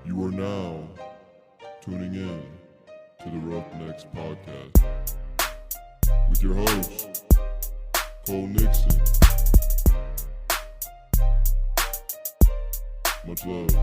You are now tuning in to the Roughnecks Podcast with your host, Cole Nixon. Much love.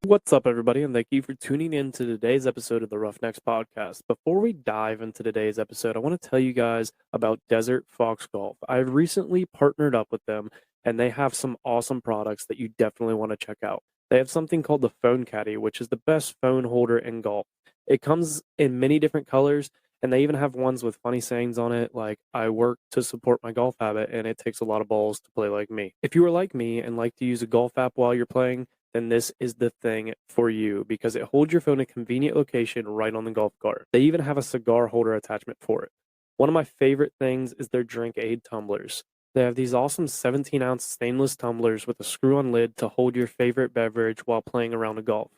What's up, everybody, and thank you for tuning in to today's episode of the Roughnecks Podcast. Before we dive into today's episode, I want to tell you guys about Desert Fox Golf. I've recently partnered up with them, and they have some awesome products that you definitely want to check out. They have something called the Phone Caddy, which is the best phone holder in golf. It comes in many different colors, and they even have ones with funny sayings on it, like, I work to support my golf habit, and it takes a lot of balls to play like me. If you are like me and like to use a golf app while you're playing, then this is the thing for you because it holds your phone in a convenient location right on the golf cart. They even have a cigar holder attachment for it. One of my favorite things is their drink aid tumblers. They have these awesome 17-ounce stainless tumblers with a screw-on lid to hold your favorite beverage while playing around a golf.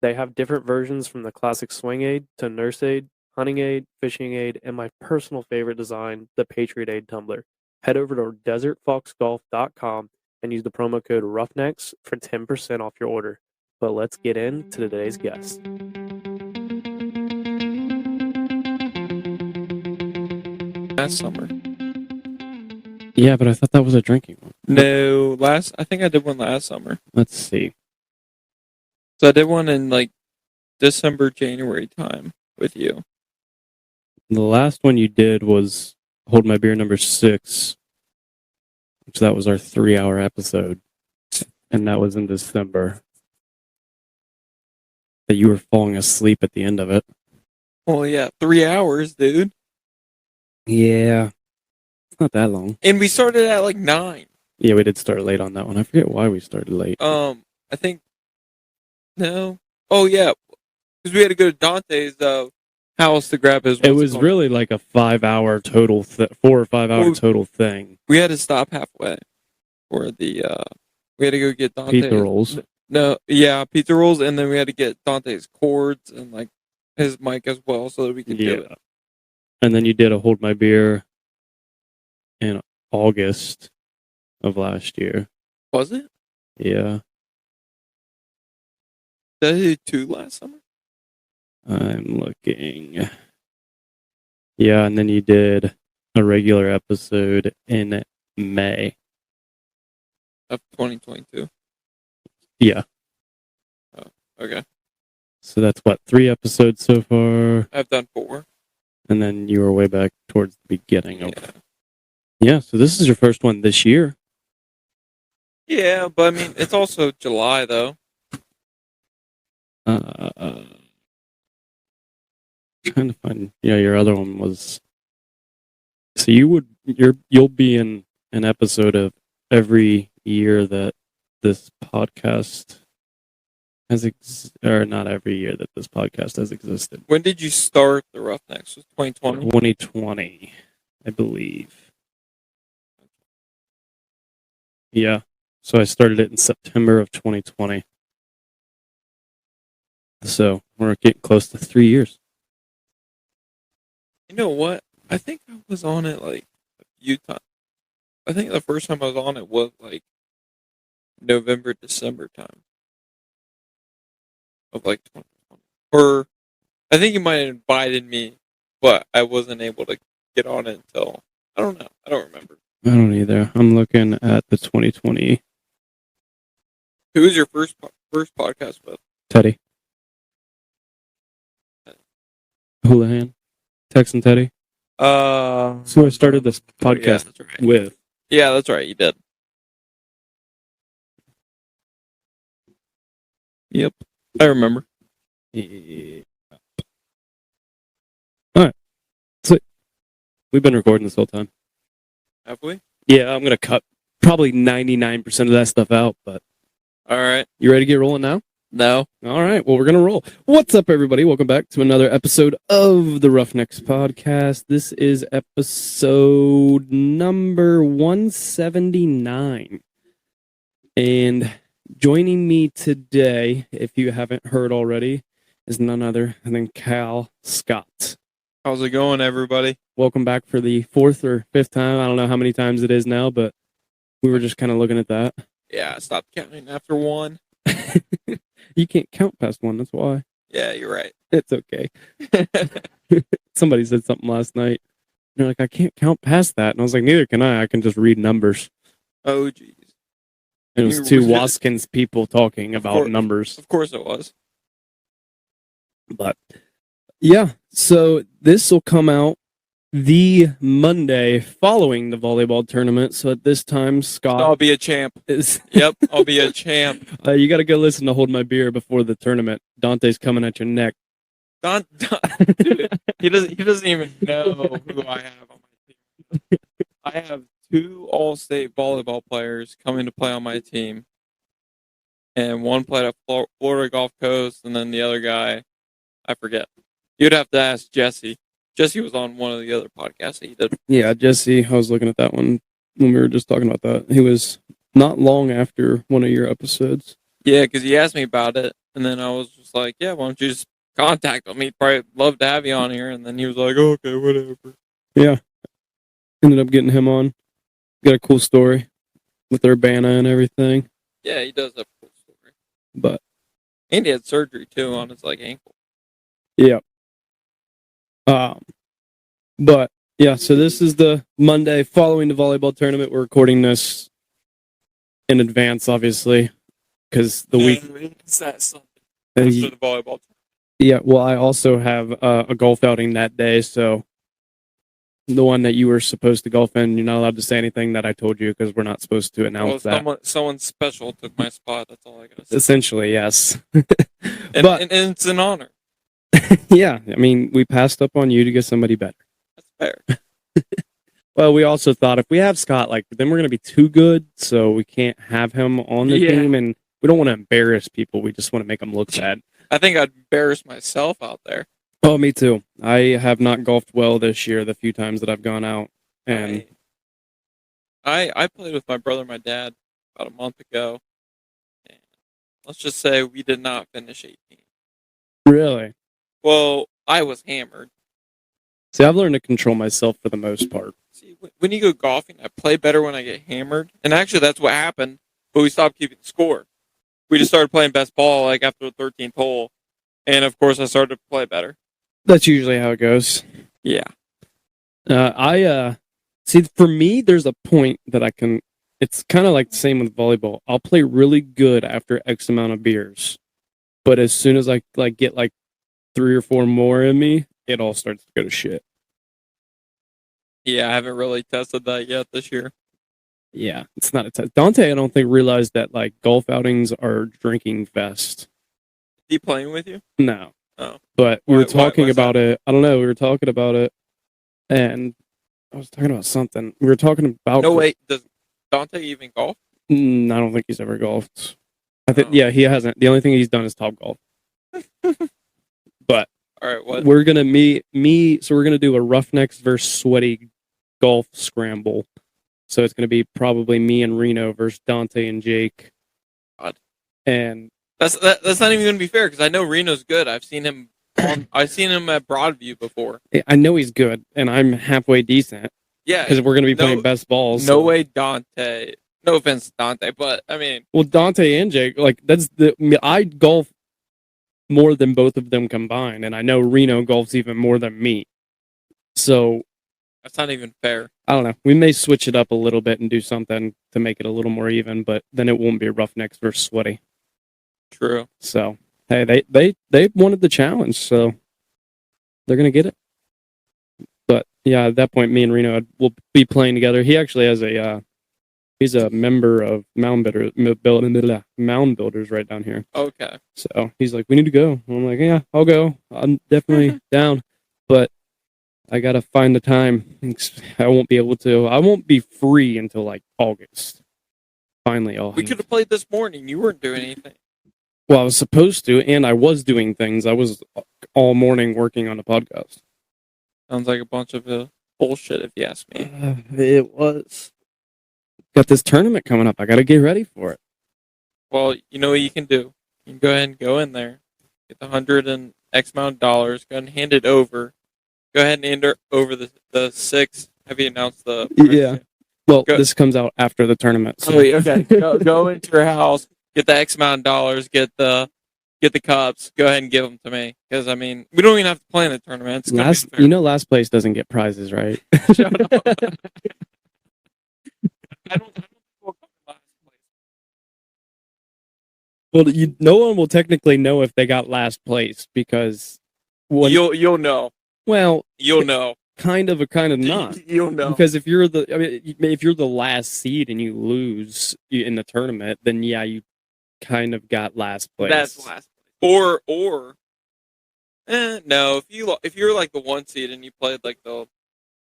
They have different versions from the classic swing aid to nurse aid, hunting aid, fishing aid, and my personal favorite design, the Patriot Aid tumbler. Head over to desertfoxgolf.com and use the promo code Roughnecks for 10% off your order. But let's get into today's guest. Last summer. Yeah, but I thought that was a drinking one. No, I think I did one last summer. Let's see. So I did one in like December, January time with you. The last one you did was Hold My Beer number 6. Which that was our 3-hour episode. And that was in December. That you were falling asleep at the end of it. Well, yeah, 3 hours, dude. Yeah. It's not that long. And we started at like 9. Yeah, we did start late on that one. I forget why we started late. I think, no. Oh, yeah. Because we had to go to Dante's house to grab his. It was really like a 5-hour total, 4 or 5 hour total thing. We had to stop halfway for the, we had to go get Dante's. Pizza rolls. No, yeah, pizza rolls, and then we had to get Dante's cords and like his mic as well so that we could do it. And then you did a Hold My Beer in August of last year. Was it? Yeah. Did I do 2 last summer? I'm looking. Yeah, and then you did a regular episode in May. Of 2022. Yeah. Oh, okay. So that's what, 3 episodes so far? I've done 4. And then you were way back towards the beginning of. Yeah. Yeah, so this is your first one this year. Yeah, but I mean, it's also July though. Trying to find. Yeah, your other one was. So you'll be in an episode of every year that this podcast or not every year that this podcast has existed. When did you start the Roughnecks? Was 2020? 2020, I believe. Yeah. So I started it in September of 2020. So we're getting close to 3 years. You know what? I think I was on it like a few times. I think the first time I was on it was like November, December time of like 2020. Or I think you might have invited me, but I wasn't able to get on it until, I don't know. I don't remember. I don't either. I'm looking at the 2020. Who was your first podcast with? Teddy. Houlihan. Texan Teddy. So I started this podcast with. Yeah, that's right. You did. Yep. I remember. Yeah. All right. So we've been recording this whole time. Have we? Yeah, I'm going to cut probably 99% of that stuff out, but. All right. You ready to get rolling now? No. All right. Well, we're going to roll. What's up, everybody? Welcome back to another episode of the Roughnecks Podcast. This is episode number 179. And joining me today, if you haven't heard already, is none other than Cal Scott. How's it going, everybody? Welcome back for the 4th or 5th time. I don't know how many times it is now, but we were just kind of looking at that. Yeah, I stopped counting after 1. You can't count past 1. That's why. Yeah, you're right. It's okay. Somebody said something last night. They're like, I can't count past that. And I was like, neither can I. I can just read numbers. Oh, jeez. And it was two Waskins people talking about numbers. Of course it was. But, yeah. So this will come out the Monday following the volleyball tournament. So at this time, Scott... I'll be a champ. Yep, I'll be a champ. You got to go listen to Hold My Beer before the tournament. Dante's coming at your neck. Dude, he doesn't even know who I have on my team. I have 2 all-state volleyball players coming to play on my team, and one played at Florida Gulf Coast, and then the other guy, I forget. You'd have to ask Jesse. Jesse was on one of the other podcasts that he did. Yeah, Jesse. I was looking at that one when we were just talking about that. He was not long after one of your episodes. Yeah, because he asked me about it, and then I was just like, yeah, why don't you just contact him? He'd probably love to have you on here. And then he was like, oh, okay, whatever. Yeah. Ended up getting him on. Got a cool story with Urbana and everything. Yeah, he does have a cool story. And he had surgery, too, on his, ankle. Yeah. But, yeah, so this is the Monday following the volleyball tournament. We're recording this in advance, obviously, because the week... After the volleyball tournament. Yeah, well, I also have a golf outing that day, so the one that you were supposed to golf in, you're not allowed to say anything that I told you because we're not supposed to announce that. Someone special took my spot, that's all I gotta say. Essentially, yes. and it's an honor. Yeah, I mean, we passed up on you to get somebody better. That's fair. Well, we also thought if we have Scott, then we're going to be too good, so we can't have him on the team, and we don't want to embarrass people. We just want to make them look bad. I think I'd embarrass myself out there. Oh, me too. I have not golfed well this year the few times that I've gone out. And I played with my brother and my dad about a month ago. And let's just say we did not finish 18th. Really? Well, I was hammered. See, I've learned to control myself for the most part. See, when you go golfing, I play better when I get hammered. And actually, that's what happened. But we stopped keeping score. We just started playing best ball after the 13th hole. And, of course, I started to play better. That's usually how it goes. Yeah. See, for me, there's a point that I can... It's kind of like the same with volleyball. I'll play really good after X amount of beers. But as soon as I get 3 or 4 more in me, it all starts to go to shit. Yeah, I haven't really tested that yet this year. Yeah, it's not a test. Dante, I don't think, realized that golf outings are drinking fest. Is he playing with you? No. Oh. But we were talking about it. I don't know. We were talking about it, and I was talking about something. We were talking about... No, wait. Does Dante even golf? I don't think he's ever golfed. I think, yeah, he hasn't. The only thing he's done is Top Golf. But all right, what? We're gonna so we're gonna do a Roughnecks versus Sweaty golf scramble. So it's gonna be probably me and Reno versus Dante and Jake. God. And that's not even gonna be fair because I know Reno's good. I've seen him at Broadview before. I know he's good, and I'm halfway decent. Yeah, because we're gonna be playing best balls. No way, Dante. No offense to Dante, but I mean, well, Dante and Jake, I golf more than both of them combined, and I know Reno golfs even more than me. So that's not even fair. I don't know. We may switch it up a little bit and do something to make it a little more even, but then it won't be Roughnecks versus Sweaty. True. So hey, they wanted the challenge, so they're gonna get it. But yeah, at that point, me and Reno will be playing together. He actually has he's a member of Mound Builders right down here. Okay. So he's like, we need to go. And I'm like, yeah, I'll go. I'm definitely down. But I got to find the time. I won't be able to. I won't be free until August. Finally, we could have played this morning. You weren't doing anything. Well, I was supposed to, and I was doing things. I was all morning working on a podcast. Sounds like a bunch of bullshit, if you ask me. It was. Got this tournament coming up. I got to get ready for it. Well, you know what you can do. You can go ahead and go in there, get the 100 and X amount of dollars, go ahead and hand it over. Go ahead and enter over the 6. Have you announced the price? Yeah. Well, this comes out after the tournament. So. Oh, okay. Go into your house, get the X amount of dollars, get the get the cups. Go ahead and give them to me. Because, I mean, we don't even have to play in the tournament. It's gonna be fair. Last place doesn't get prizes, right? Shut up. I don't think we'll come in last place. Well, no one will technically know if they got last place because You'll know. Well, You'll know. kind of not. You'll know. Because if you're the last seed and you lose in the tournament, then yeah, you kind of got last place. That's last place. Or no, if you're like the 1 seed and you played like the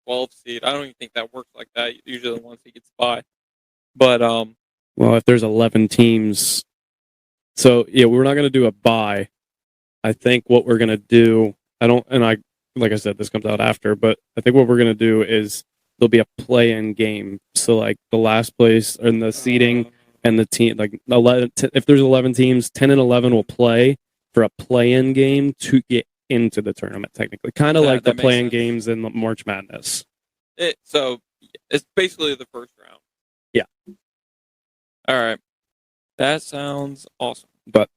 12 seed, I don't even think that works like that. Usually the 1 seed gets by. But well, if there's 11 teams, so yeah, we're not gonna do a bye. I think what we're gonna do, like I said, this comes out after, but I think what we're gonna do is there'll be a play-in game. So like the last place in the seeding and the team, like 11, if there's 11 teams, 10 and 11 will play for a play-in game to get into the tournament. Technically, kind of like the play-in games in the March Madness. So it's basically the first round. Yeah. All right. That sounds awesome. But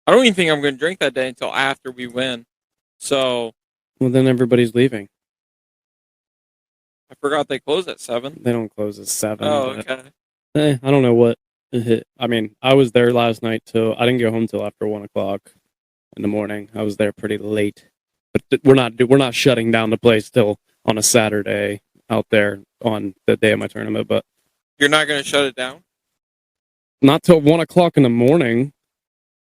I don't even think I'm going to drink that day until after we win. So. Well, then everybody's leaving. I forgot they close at 7. They don't close at 7. Oh, okay. I don't know what. I mean, I was there last night till I didn't go home till after 1:00 in the morning. I was there pretty late, but we're not shutting down the place till on a Saturday out there on the day of my tournament. But you're not going to shut it down? Not till 1:00 in the morning.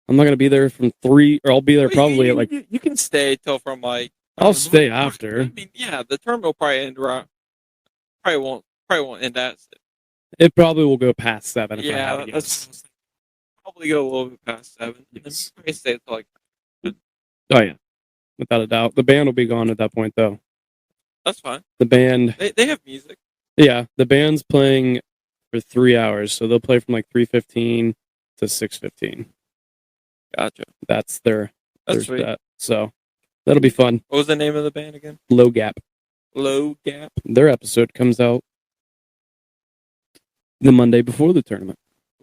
I'm not going to be there from 3, or I'll be there probably at like. You can stay till from like. I'll stay after. I mean, yeah, the tournament will probably end around. Probably won't end at. It probably will go past 7. If I Yeah, have to that's guess. probably go a little bit past 7. Yes. And then probably stay until like. Oh yeah, without a doubt. The band will be gone at that point, though. That's fine. The band. They have music. Yeah, the band's playing for 3 hours, so they'll play from like 3:15 to 6:15. Gotcha. That's their sweet. set. So that'll be fun. What was the name of the band again? Low Gap. Low Gap. Their episode comes out the Monday before the tournament.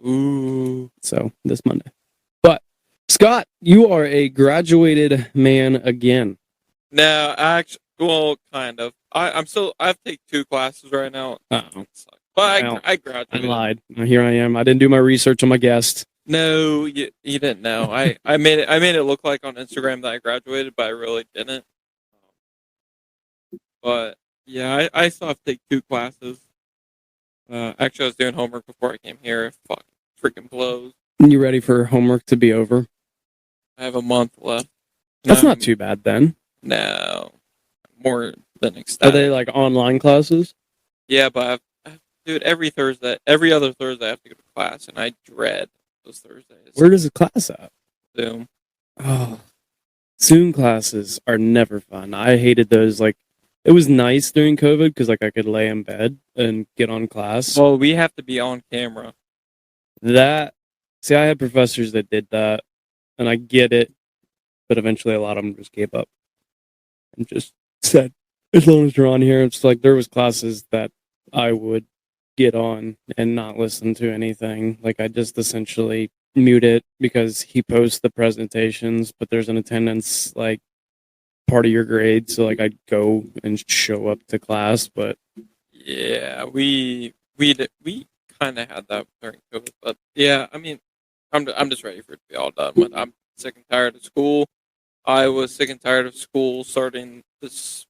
Ooh. So this Monday. But Scott, you are a graduated man again. No, actually, well, kind of. I have to take 2 classes right now. Uh-oh. But Well, I I graduated. lied. Here I am. I didn't do my research on my guest. No, you didn't know. I made it look like on Instagram that I graduated, but I really didn't. But yeah, I still have to take 2 classes. Actually, I was doing homework before I came here. Fuck, freaking blows. You ready for homework to be over? I have a month left. That's not too bad then. No, more than Are ecstatic. they like online classes? Yeah, but dude, every other Thursday, I have to go to class, and I dread those Thursdays. Where does the class at? Zoom. Oh, Zoom classes are never fun. I hated those. Like, it was nice during COVID because like I could lay in bed and get on class. Well, we have to be on camera. I had professors that did that, and I get it, but eventually a lot of them just gave up and just said, as long as you're on here, it's like there was classes that I would get on and not listen to anything. Like I just essentially mute it because he posts the presentations, but there's an attendance like part of your grade, so like I'd go and show up to class. But yeah, we kind of had that during COVID, but yeah, I mean, I'm just ready for it to be all done with. I'm sick and tired of school. I was sick and tired of school starting this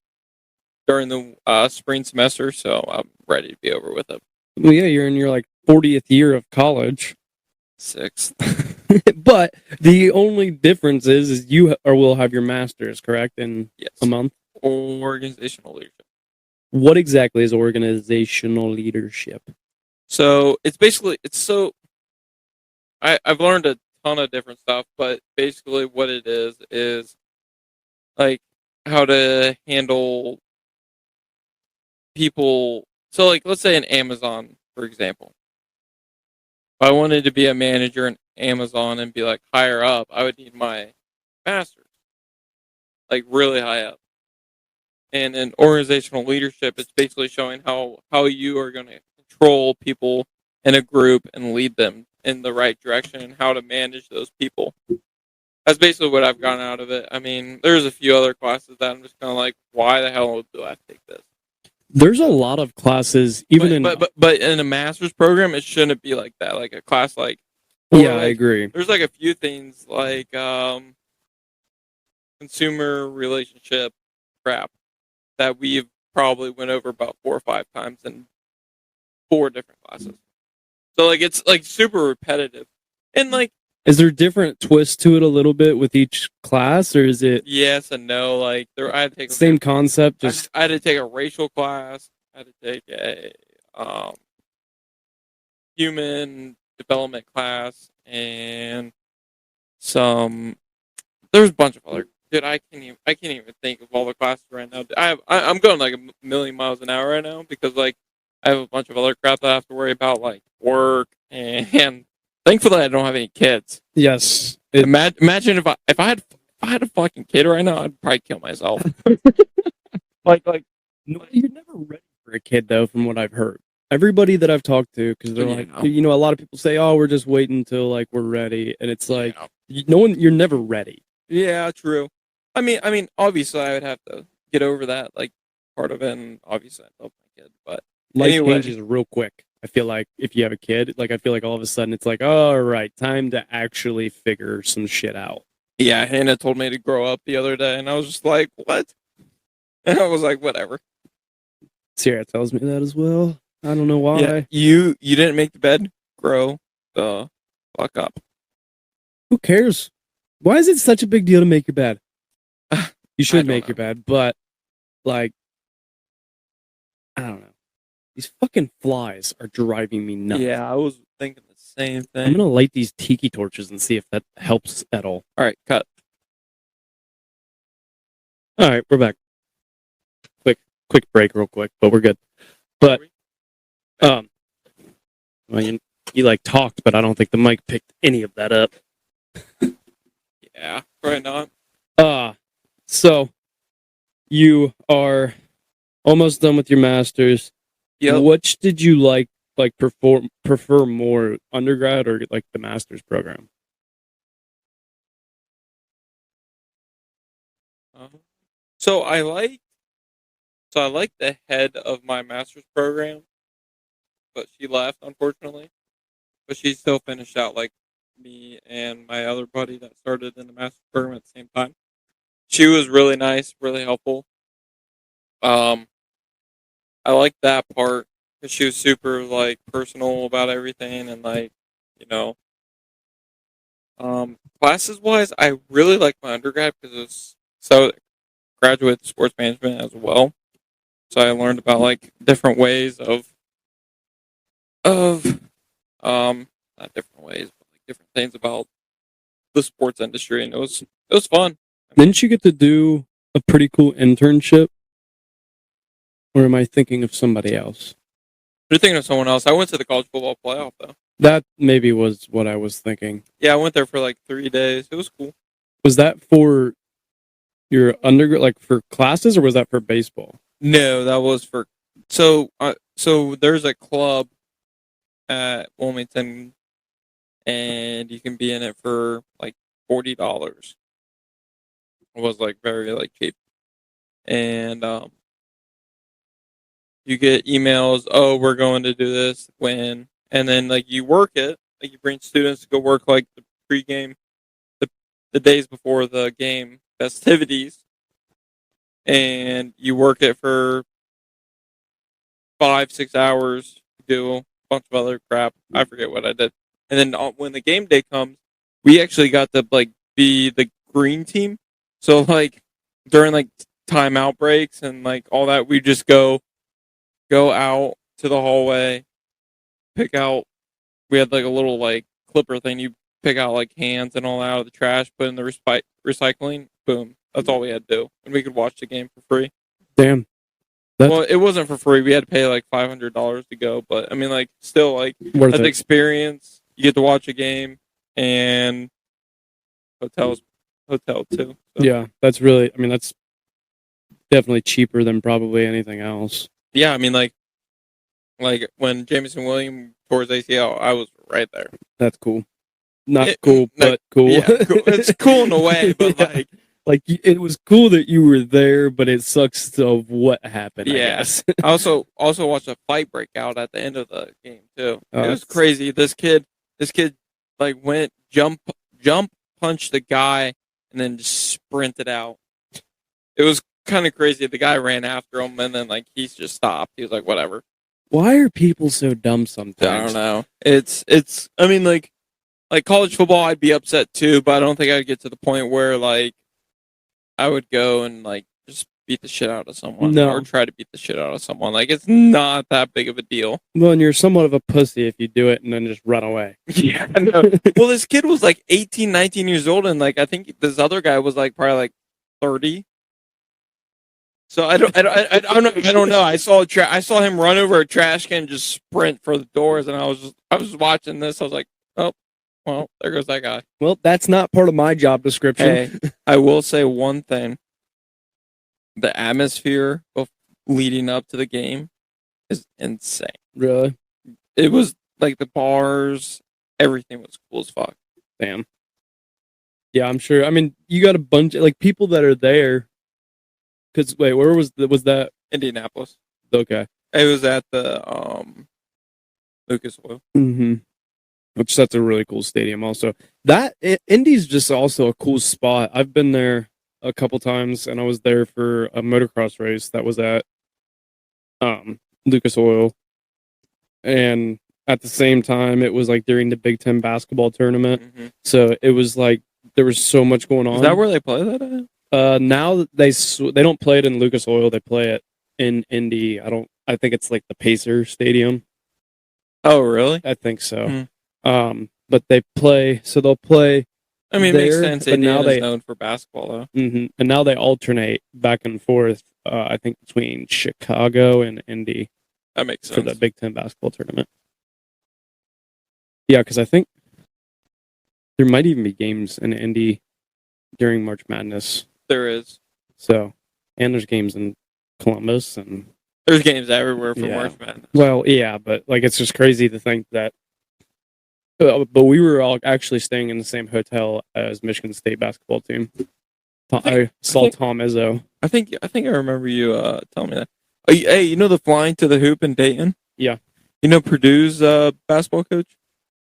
during the spring semester, so I'm ready to be over with it. well, yeah, you're in your like 40th year of college. 6th. But the only difference is you will have your master's, correct, in Yes. a month? Organizational leadership. What exactly is organizational leadership? So I've learned a ton of different stuff, but basically what it is like how to handle people. So like let's say in Amazon, for example. If I wanted to be a manager in Amazon and be like higher up, I would need my master's. Like really high up. And in organizational leadership, it's basically showing how you are going to control people in a group and lead them in the right direction and how to manage those people. That's basically what I've gotten out of it. I mean, there's a few other classes that I'm just kind of like, why the hell do I have to take this? There's a lot of classes, even but in a master's program, it shouldn't be like that. Like a class like, yeah, I like, agree. there's like a few things like consumer relationship crap that we've probably went over about 4 or 5 times in 4 different classes. So like it's like super repetitive, and like Is there different twists to it a little bit with each class, or is it yes and no. Like I had to take same concept? Just I had to take a racial class. I had to take a human development class and some. There's a bunch of other. Dude, I can't even think of all the classes right now. I'm going like a million miles an hour right now because like I have a bunch of other crap that I have to worry about, like work, and thankfully I don't have any kids. yes. Imagine if I had a fucking kid right now, I'd probably kill myself. like No, you're never ready for a kid, though, from what I've heard. Everybody that I've talked to, because they're like, Yeah. you know, a lot of people say, "Oh, we're just waiting until like we're ready," and it's like, Yeah. no one, you're never ready. Yeah, true. I mean, obviously I would have to get over that like part of it, and obviously I love my kid, but Life anyway. changes real quick. I feel like if you have a kid, like I feel like all of a sudden it's like, all right, time to actually figure some shit out. Yeah, Hannah told me to grow up the other day, and I was just like, "What?" And I was like, "Whatever." Sierra tells me that as well. I don't know why. Yeah, you didn't make the bed. Grow the fuck up. Who cares? Why is it such a big deal to make your bed? You should don't make know. your bed, but like, I don't know. These fucking flies are driving me nuts. Yeah, I was thinking the same I'm thing. gonna light these tiki torches and see if that helps at all. All right, cut. All right, we're back. Quick break, real quick, but we're good. But well, you like talked, but I don't think the mic picked any of that up. Yeah, probably not. So you are almost done with your masters. Yep. Which did you like prefer more, undergrad or like the master's program? So I like the head of my master's program, but she left unfortunately. But she still finished out like me and my other buddy that started in the master's program at the same time. She was really nice, really helpful. I liked that part because she was super like personal about everything and like, you know, classes wise, I really like my undergrad because it's so graduate sports management as well. So I learned about like different ways of not different ways, but like different things about the sports industry, and it was fun. Didn't you get to do a pretty cool internship? Or am I thinking of somebody else? You're thinking of someone else. I went to the college football playoff though. That maybe was what I was thinking. Yeah, I went there for like 3 days. It was cool. Was that for your undergrad, like for classes, or was that for baseball? No, that was for so there's a club at Wilmington, and you can be in it for like $40. It was like very like cheap, and you get emails. Oh, we're going to do this when, and then like you work it. Like you bring students to go work like the pregame, the days before the game festivities, and you work it for 5-6 hours. Do a bunch of other crap. I forget what I did. And then when the game day comes, we actually got to like be the green team. So like during like timeout breaks and like all that, we just go out to the hallway, pick out. We had like a little like clipper thing. You pick out like cans and all that out of the trash, put in the recycling. Boom. That's all we had to do, and we could watch the game for free. Damn. Well, it wasn't for free. We had to pay like $500 to go, but I mean, like, still, like, Worth that's it. experience. You get to watch a game and hotel too. So. Yeah, that's really. I mean, that's definitely cheaper than probably anything else. Yeah, I mean, like when Jameson Williams tore his ACL, I was right there. That's cool. not cool, but cool. Yeah, cool. It's cool in a way, but Yeah. Like it was cool that you were there, but it sucks of what happened. I Yeah. guess. I also watched a fight break out at the end of the game too. Oh, It was that's- crazy. This kid like went jump punched the guy and then just sprinted out. It was kind of crazy. The guy ran after him and then like he just stopped. He was like, whatever. Why are people so dumb sometimes? I don't know. It's I mean like college football I'd be upset too, but I don't think I'd get to the point where like I would go and like just beat the shit out of someone No. or try to beat the shit out of someone. Like it's not that big of a deal. Well, and you're somewhat of a pussy if you do it and then just run away. Yeah, I know. Well, this kid was like 18, 19 years old, and like I think this other guy was like probably like 30. So I don't know. I saw him run over a trash can, and just sprint for the doors, and I was watching this. I was like, oh, well, there goes that guy. Well, that's not part of my job description. Hey, I will say one thing: the atmosphere of leading up to the game is insane. Really? It was like the bars, everything was cool as fuck. Damn. Yeah, I'm sure. I mean, you got a bunch of like people that are there. Cause wait, where was that? Indianapolis. Okay. It was at the Lucas Oil. Mm-hmm. Which that's a really cool stadium. Also, that Indy's just also a cool spot. I've been there a couple times, and I was there for a motocross race that was at Lucas Oil, and at the same time, it was like during the Big Ten basketball tournament. Mm-hmm. So it was like there was so much going on. Is that where they play that at? Now they don't play it in Lucas Oil. They play it in Indy. I think it's like the Pacer Stadium. Oh, really? I think so. Hmm. But they play. So they'll play. I mean, it makes there, sense. but now Indiana's known for basketball, though. Mm-hmm. And now they alternate back and forth. I think between Chicago and Indy That makes sense. for the Big Ten basketball tournament. Yeah, because I think there might even be games in Indy during March Madness. There is. So, and there's games in Columbus and. There's games everywhere for Yeah. March Madness. Well, yeah, but like it's just crazy to think that. But we were all actually staying in the same hotel as Michigan State basketball team. I saw Tom Izzo. I think I remember you telling me that. Hey, you know the flying to the hoop in Dayton? Yeah. You know Purdue's basketball coach?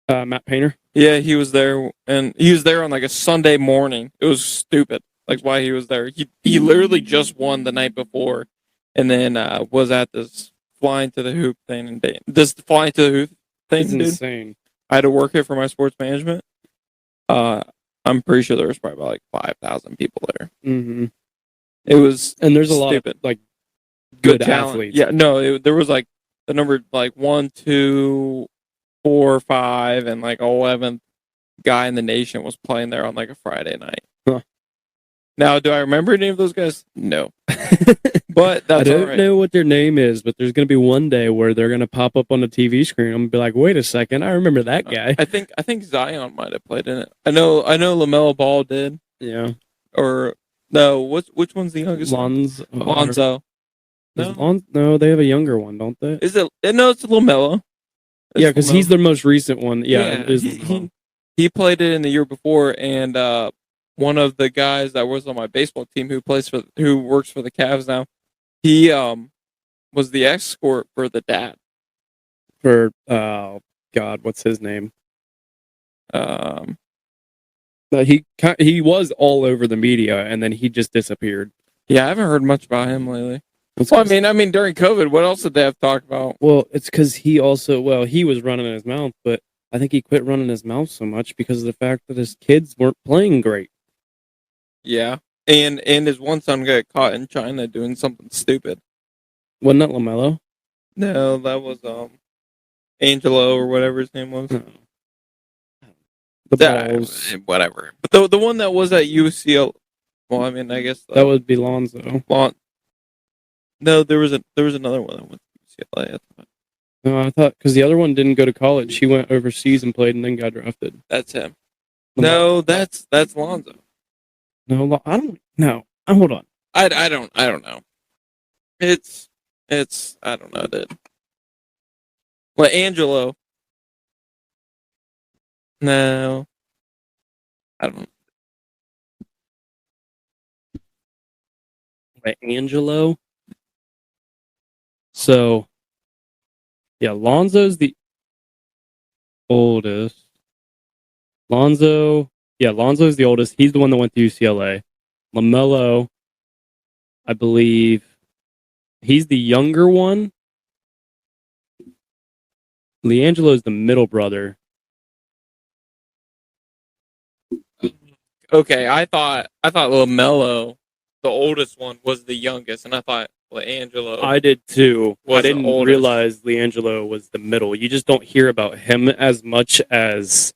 Matt Painter. Yeah, he was there, and he was there on like a Sunday morning. It was stupid. Like why he was there. He literally just won the night before, and then was at this flying to the hoop thing in Dayton. This flying to the hoop thing, It's dude. insane. I had to work it for my sports management. I'm pretty sure there was probably about like 5,000 people there. Mm-hmm. It was And there's a lot stupid. of like Good good talent. athletes. Yeah, no, there was like the number like 1, 2, 4, 5, and like 11th guy in the nation was playing there on like a Friday night. Huh. Now, do I remember any of those guys? No, but I that's don't all right. know what their name is, but there's going to be one day where they're going to pop up on the TV screen. I'm going to be like, wait a second, I remember that guy. I think Zion might have played in it. I know LaMelo Ball did. Yeah. Or no, which one's the youngest? Lonzo. No, they have a younger one, don't they? Is it? No, it's LaMelo. Yeah, because he's the most recent one. Yeah, it is LaMelo. he played it in the year before, and one of the guys that was on my baseball team who works for the Cavs now, he was the escort for the dad. For God, what's his name? He was all over the media, and then he just disappeared. Yeah, I haven't heard much about him lately. It's Well, I mean, during COVID, what else did they have to talk about? Well, it's because he was running his mouth, but I think he quit running his mouth so much because of the fact that his kids weren't playing great. Yeah, and his one son got caught in China doing something stupid. Wasn't that LaMelo? No, that was Angelo or whatever his name was. No. The balls. Whatever. But the one that was at UCL. Well, I mean, I guess That would be Lonzo. No, there was another one that went to UCLA. I thought. No, I thought because the other one didn't go to college. He went overseas and played and then got drafted. That's him. No, that's Lonzo. No, I don't know. Hold on. I don't know. It's I don't know, dude. Well, Angelo. No, I don't. By Angelo. So, yeah, Lonzo's the oldest. Lonzo's the oldest. He's the one that went to UCLA. LaMelo, I believe, he's the younger one. LiAngelo's the middle brother. Okay, I thought LaMelo, the oldest one, was the youngest, and I thought Angelo. I did too. Was I didn't the oldest. realize LiAngelo was the middle. You just don't hear about him as much as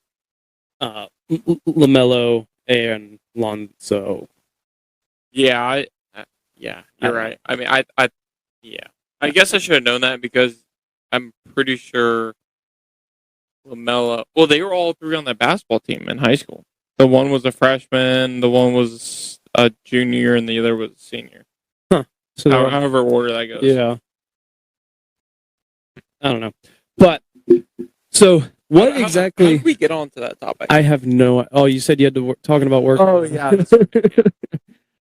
LaMelo and Lonzo. Yeah, you're right. I mean, I guess I should have known that because I'm pretty sure LaMelo. Well, they were all three on that basketball team in high school. The one was a freshman, the one was a junior, and the other was a senior. So However order that goes. yeah. I don't know. But so what exactly? How did we get on to that topic? I have no. Oh, you said you had to talking about work. Oh yeah.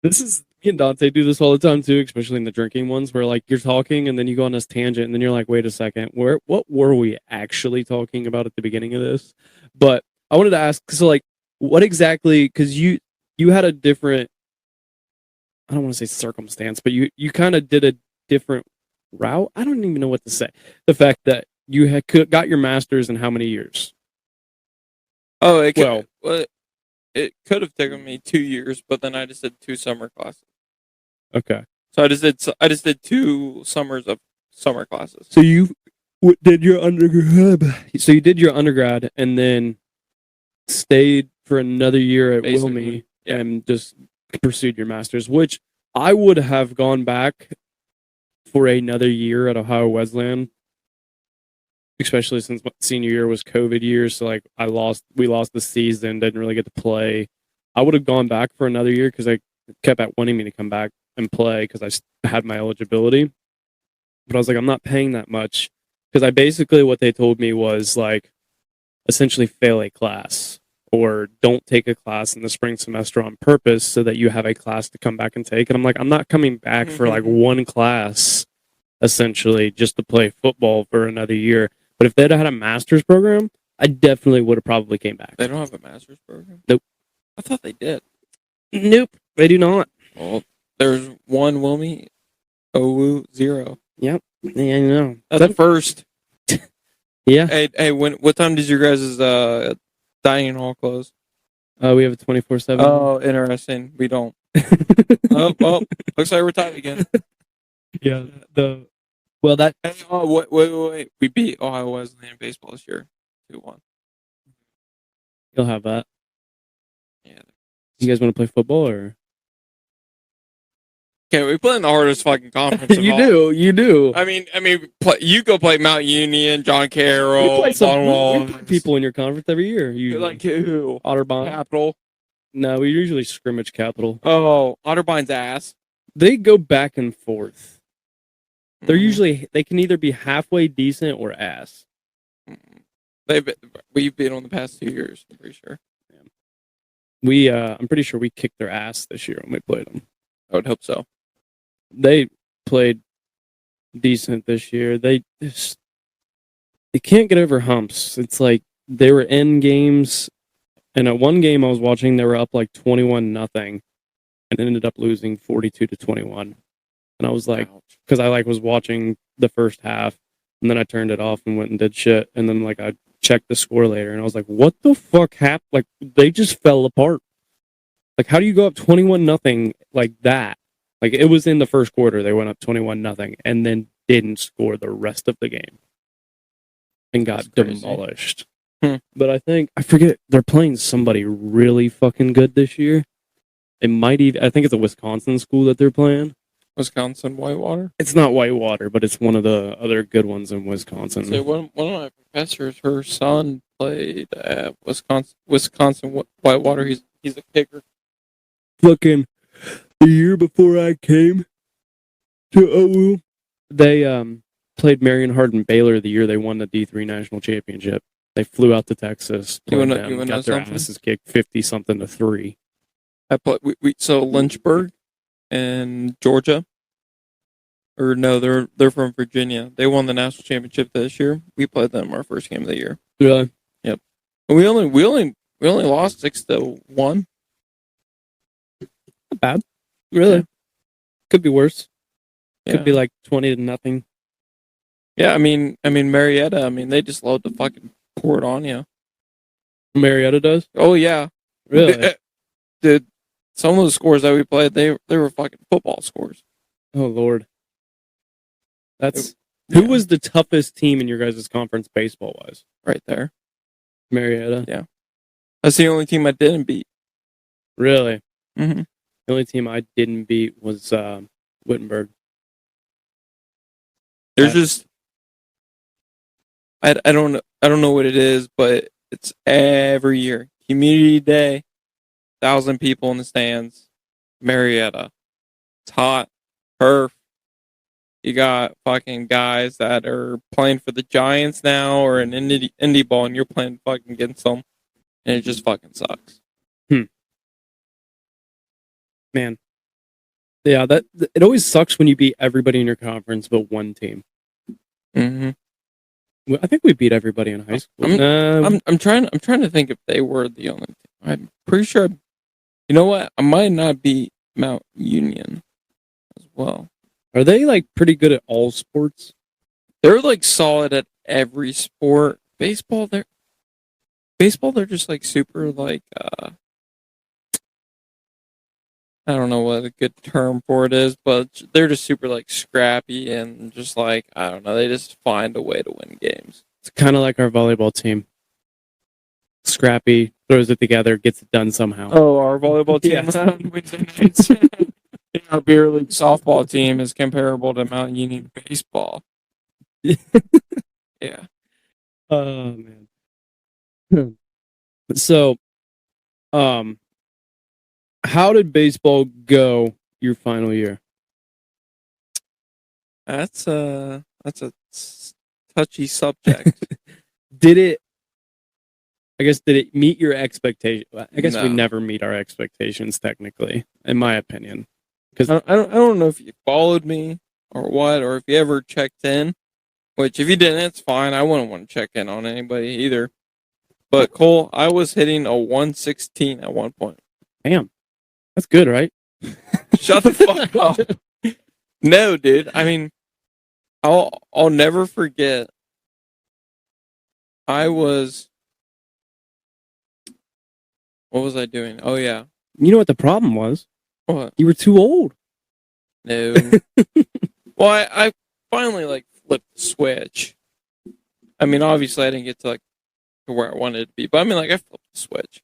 This is me and Dante do this all the time too, especially in the drinking ones, where like you're talking and then you go on this tangent and then you're like, wait a second, what were we actually talking about at the beginning of this? But I wanted to ask, so like, what exactly? Because you had a different, I don't want to say circumstance, but you kind of did a different route. I don't even know what to say. The fact that you had got your master's in how many years? Oh, it could have taken me 2 years, but then I just did 2 summer classes. Okay. So I just did 2 summers of summer classes. So you did your undergrad. So you did your undergrad and then stayed for another year at Wilmy and just pursued your master's, which I would have gone back for another year at Ohio Wesleyan, especially since my senior year was COVID year. So like we lost the season, didn't really get to play. I would have gone back for another year because I kept at wanting me to come back and play because I had my eligibility. But I was like, I'm not paying that much because I basically what they told me was like essentially fail a class or don't take a class in the spring semester on purpose so that you have a class to come back and take. And I'm like, I'm not coming back for like one class essentially just to play football for another year. But if they'd had a master's program, I definitely would have probably came back. They don't have a master's program? Nope. I thought they did. Nope, they do not. Well, there's one Wilmy, OU 0. Yep. Yeah, I know. That's the first. Yeah. Hey, what time does your guys' dining hall close? We have a 24/7. Oh, interesting. We don't. Oh, well, looks like we're tied again. Yeah. That. Hey, oh, wait. We beat Ohio Wesleyan baseball this year, 2-1. You'll have that. Yeah. You guys want to play football or? Okay, we play in the hardest fucking conference. Of all. You do. I mean, you go play Mount Union, John Carroll, we play people in your conference every year. You're like who? Otterbein. Capital. No, we usually scrimmage Capital. Oh, Otterbein's ass. They go back and forth. They can either be halfway decent or ass. We've been on the past 2 years. I'm pretty sure. Yeah. I'm pretty sure we kicked their ass this year when we played them. I would hope so. They played decent this year. They can't get over humps. It's like they were in games, and at one game I was watching, they were up like 21-0, and ended up losing 42-21. And I was like, because I like was watching the first half, and then I turned it off and went and did shit, and then like I checked the score later, and I was like, what the fuck happened? Like they just fell apart. Like how do you go up 21-0 like that? Like it was in the first quarter, they went up 21-0, and then didn't score the rest of the game, and got demolished. But I forget, they're playing somebody really fucking good this year. It might even, I think it's a Wisconsin school that they're playing. Wisconsin Whitewater? It's not Whitewater, but it's one of the other good ones in Wisconsin. So one of my professors, her son played at Wisconsin Whitewater. He's a kicker. Fucking the year before I came to OU, they played Marion Hardin Baylor the year they won the D3 national championship. They flew out to Texas, You played wanna- them, you wanna know got their something? asses kicked 50-something to 3. So Lynchburg and Georgia, or no, they're from Virginia. They won the national championship this year. We played them our first game of the year. Really? And we only lost 6-1. Not bad. Really? Yeah. Could be worse. Yeah. Could be like 20-0. Yeah, I mean Marietta. I mean they just love to fucking pour it on you. Marietta does? Oh yeah, Really? Dude, some of the scores that we played, they were fucking football scores. Oh, Lord. That's... Yeah, Who was the toughest team in your guys' conference baseball-wise? right there? Marietta? Yeah. That's the only team I didn't beat. Really? Mm-hmm. The only team I didn't beat was Wittenberg. There's just I don't know what it is, but it's every year. Community Day, 1,000 people in the stands. Marietta. It's hot. Perf. You got fucking guys that are playing for the Giants now or in indie ball, and you're playing fucking against them, and it just fucking sucks. Man. Yeah, it always sucks when you beat everybody in your conference but one team. Mm-hmm. I think we beat everybody in high school. I'm trying to think if they were the only team. I'm pretty sure. You know what? I might not be Mount Union as well. Are they like pretty good at all sports? They're like solid at every sport. Baseball, they're just like super like I don't know what a good term for it is, but they're just super like scrappy and just like I don't know. They just find a way to win games. It's kind of like our volleyball team. Scrappy, throws it together, gets it done somehow. Oh, our volleyball team Yes. on Wednesday nights. Our beer league softball team is comparable to Mount Union baseball. Yeah. Oh man. So, how did baseball go your final year? That's a touchy subject. Did it meet your expectations? I guess we No. never meet our expectations technically, in my opinion. Because I don't know if you followed me or what, or if you ever checked in. Which, if you didn't, it's fine. I wouldn't want to check in on anybody either. But Cole, I was hitting a 116 at one point. damn, that's good, right? Shut the fuck up. No, dude. I mean, I'll never forget. What was I doing? Oh yeah. You know what the problem was? What? You were too old. No. Well, I finally like flipped the switch. I mean, obviously I didn't get to like to where I wanted to be, but I mean like I flipped the switch.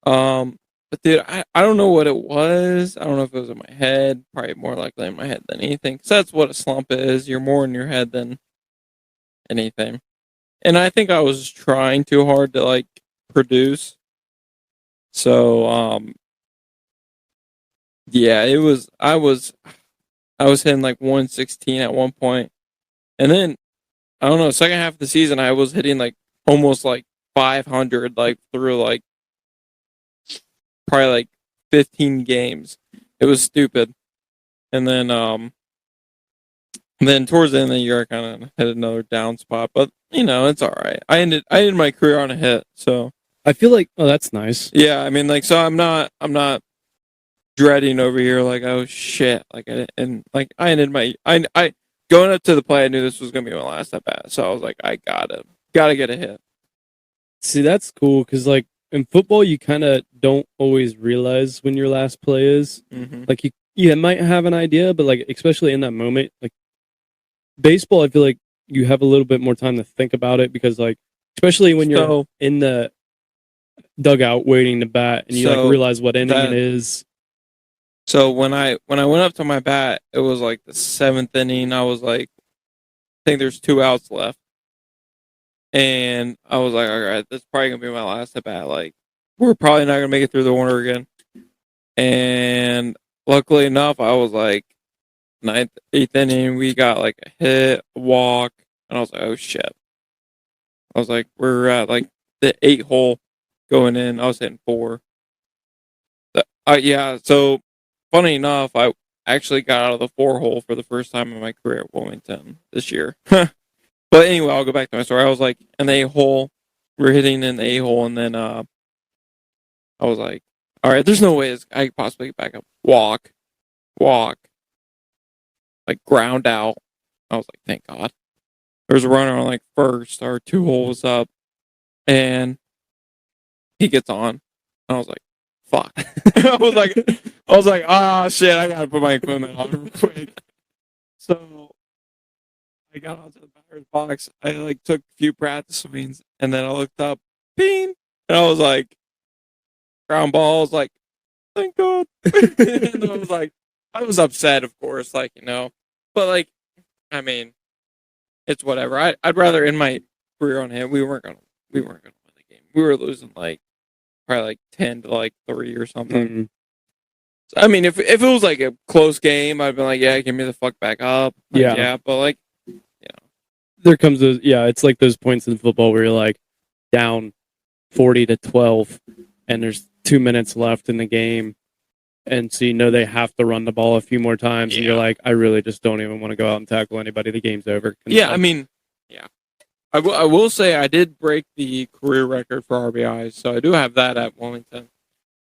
But dude, I don't know what it was. I don't know if it was in my head. Probably more likely in my head than anything. Cause that's what a slump is. You're more in your head than anything. And I think I was trying too hard to like produce. So yeah, I was hitting like 116 at one point. And then I don't know, second half of the season I was hitting like almost like 500 like through like probably like 15 games. It was stupid. And then towards the end of the year I kind of hit another down spot, but you know, it's all right. I ended my career on a hit, so I feel like, oh, that's nice. yeah, I mean like so I'm not dreading over here like oh shit, like I ended my I going up to the play I knew this was going to be my last at bat. So I was like I got to get a hit. See, that's cool because like in football, you kind of don't always realize when your last play is. Mm-hmm. Like you might have an idea, but like especially in that moment, like baseball, I feel like you have a little bit more time to think about it because like especially when you're in the dugout waiting to bat and you like realize what inning it is. So when I went up to my bat, it was like the 7th inning. I was like, I think there's 2 outs left. And I was like, all right, this is probably going to be my last at bat. Like, we're probably not going to make it through the order again. And luckily enough, I was like, 9th, 8th inning, we got like a hit, a walk. And I was like, oh shit. I was like, we're at like the 8 hole going in. I was hitting 4. Yeah. So funny enough, I actually got out of the 4 hole for the first time in my career at Wilmington this year. But anyway, I'll go back to my story. I was like in the 8 hole. We're hitting in the 8 hole, and then I was like, all right, there's no way I could possibly get back up. Walk, like ground out. I was like, thank God. There's a runner on like first or 2 holes up, and he gets on. I was like, fuck. I was like, ah, shit, I gotta put my equipment on real quick. So I got onto the batter's box. I like took a few practice swings, and then I looked up, ping, and I was like, ground ball. I was like, thank God. And I was like, I was upset, of course, like, but like, I mean, it's whatever. I'd rather end my career on him. We weren't gonna win the game. We were losing like probably like 10 to like 3 or something. Mm-hmm. So, I mean, if it was like a close game, I'd been like, yeah, give me the fuck back up. Like, yeah, but like, there comes those. Yeah, it's like those points in football where you're like down 40-12, and there's 2 minutes left in the game, and so they have to run the ball a few more times, and you're like, I really just don't even want to go out and tackle anybody. The game's over. Yeah, I mean, yeah. I will say I did break the career record for RBIs, so I do have that at Wilmington.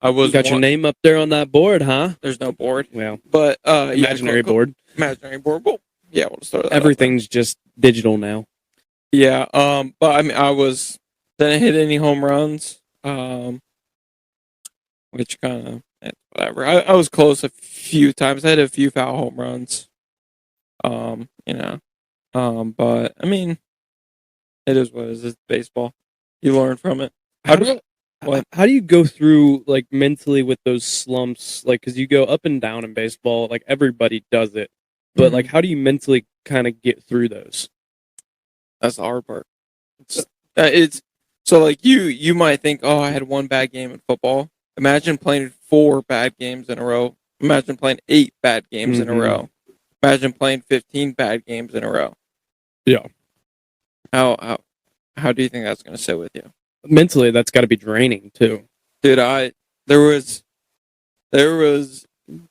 You got your name up there on that board, huh? There's no board. Well, but imaginary board. Imaginary board. Well, yeah, we'll start. Everything's just digital now. Yeah. But I mean, didn't hit any home runs. Which kind of whatever. I was close a few times. I had a few foul home runs. But I mean, it is what it is. It's baseball. You learn from it. How do you go through like mentally with those slumps? Like, because you go up and down in baseball. Like everybody does it, but like, how do you mentally kind of get through those? That's the hard part. It's so like you might think, oh, I had one bad game in football. Imagine playing 4 bad games in a row. Imagine playing 8 bad games in a row. Imagine playing 15 bad games in a row. Yeah. How do you think that's going to sit with you? Mentally, that's got to be draining too. Dude, there was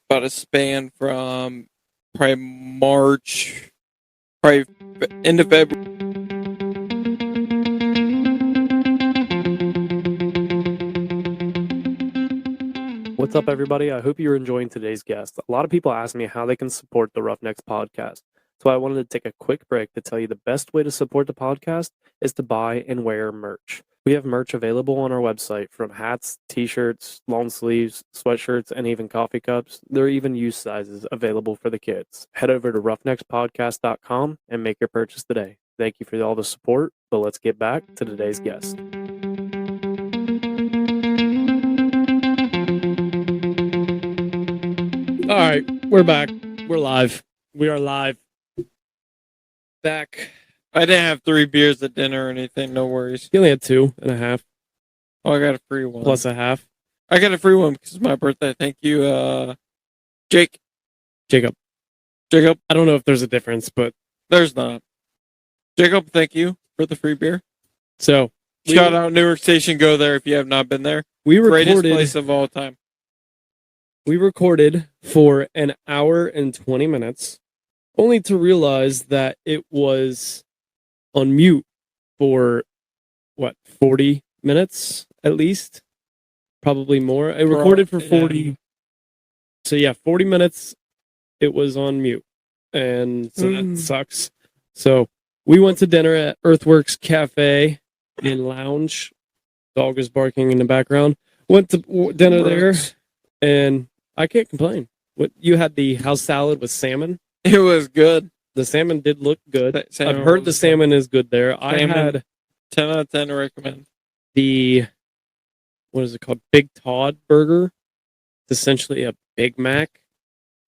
about a span from probably March, probably end of February. What's up, everybody? I hope you're enjoying today's guest. A lot of people ask me how they can support the Roughnecks podcast. So I wanted to take a quick break to tell you the best way to support the podcast is to buy and wear merch. We have merch available on our website, from hats, t-shirts, long sleeves, sweatshirts, and even coffee cups. There are even youth sizes available for the kids. Head over to roughneckspodcast.com and make your purchase today. Thank you for all the support, but let's get back to today's guest. All right, we're back. We're live. We are live. Back. I didn't have 3 beers at dinner or anything. No worries. You only had 2.5. Oh, I got a free one. Plus a half. I got a free one because it's my birthday. Thank you, Jacob. I don't know if there's a difference, but there's not. Jacob, thank you for the free beer. So, shout out Newark Station. Go there if you have not been there. Greatest place of all time. We recorded for an hour and 20 minutes, only to realize that it was on mute for, 40 minutes at least? Probably more. I recorded for 40. Yeah. So yeah, 40 minutes it was on mute. And so that sucks. So we went to dinner at Earthworks Cafe and Lounge. Dog is barking in the background. Went to dinner there, and I can't complain. What you had, the house salad with salmon? It was good. The salmon did look good. I've heard the salmon is good there. I had 10 out of 10 to recommend. The, what is it called? Big Todd burger. It's essentially a Big Mac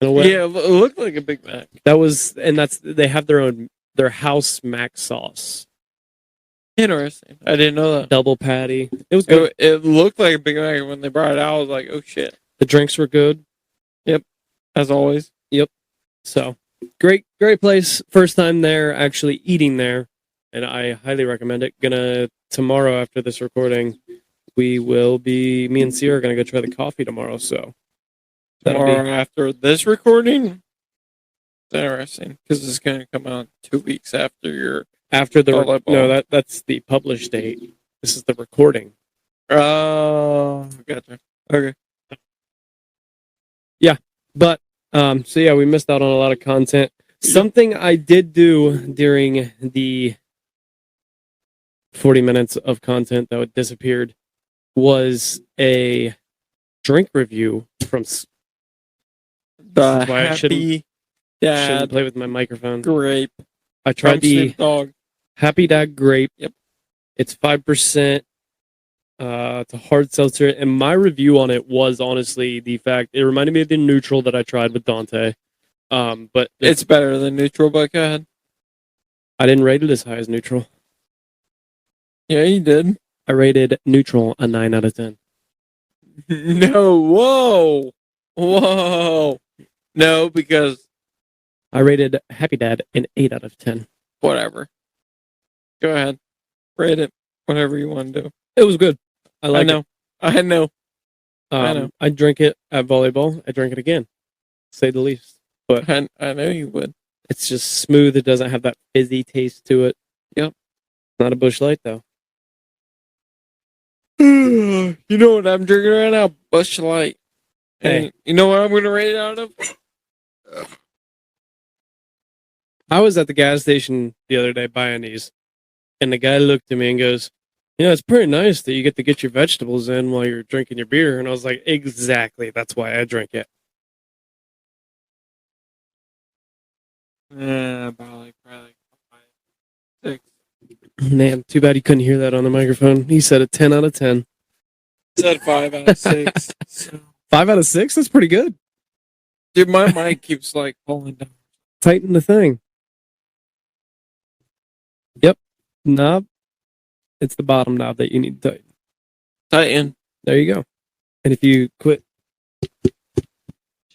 in a way. Yeah, it looked like a Big Mac. They have their house mac sauce. Interesting. I didn't know that. Double patty. It was good. It looked like a Big Mac when they brought it out. I was like, oh shit. The drinks were good. Yep. As always. Yep. So great place. First time there, actually eating there. and I highly recommend it. Tomorrow after this recording, me and Sierra are gonna go try the coffee tomorrow. So Tomorrow after this recording, it's interesting because it's going to come out 2 weeks after your after the volleyball. that's the published date. This is the recording. Oh, gotcha. Okay. But so yeah, we missed out on a lot of content. Something I did do during the 40 minutes of content that disappeared was a drink review from. The Why I shouldn't Happy Dad play with my microphone. Grape. I tried the Snoop Dogg. Happy Dad Grape. Yep. It's 5%. It's a hard seltzer, and my review on it was honestly the fact it reminded me of the neutral that I tried with Dante. But It's better than neutral, but go ahead. I didn't rate it as high as neutral. Yeah, you did. I rated neutral a 9 out of 10. No, whoa. No, because I rated Happy Dad an 8 out of 10. whatever. Go ahead. Rate it. Whatever you want to do. It was good. I know. I know. I know. I drank it at volleyball. I drank it again, to say the least. But I know you would. it's just smooth. It doesn't have that fizzy taste to it. Yep. Not a Busch Light though. You know what I'm drinking right now? Busch Light. And Hey. you know what I'm going to rate it out of? I was at the gas station the other day buying these, and the guy looked at me and goes, "Yeah, it's pretty nice that you get to get your vegetables in while you're drinking your beer." And I was like, "Exactly. That's why I drink it." Yeah, probably 5, 6. Man, too bad you couldn't hear that on the microphone. He said a 10 out of 10. Said 5 out of 6. 5 out of 6? That's pretty good. Dude, my mic keeps like falling down. Tighten the thing. Yep. Knob. It's the bottom knob that you need to tighten. Tighten. There you go. And if you quit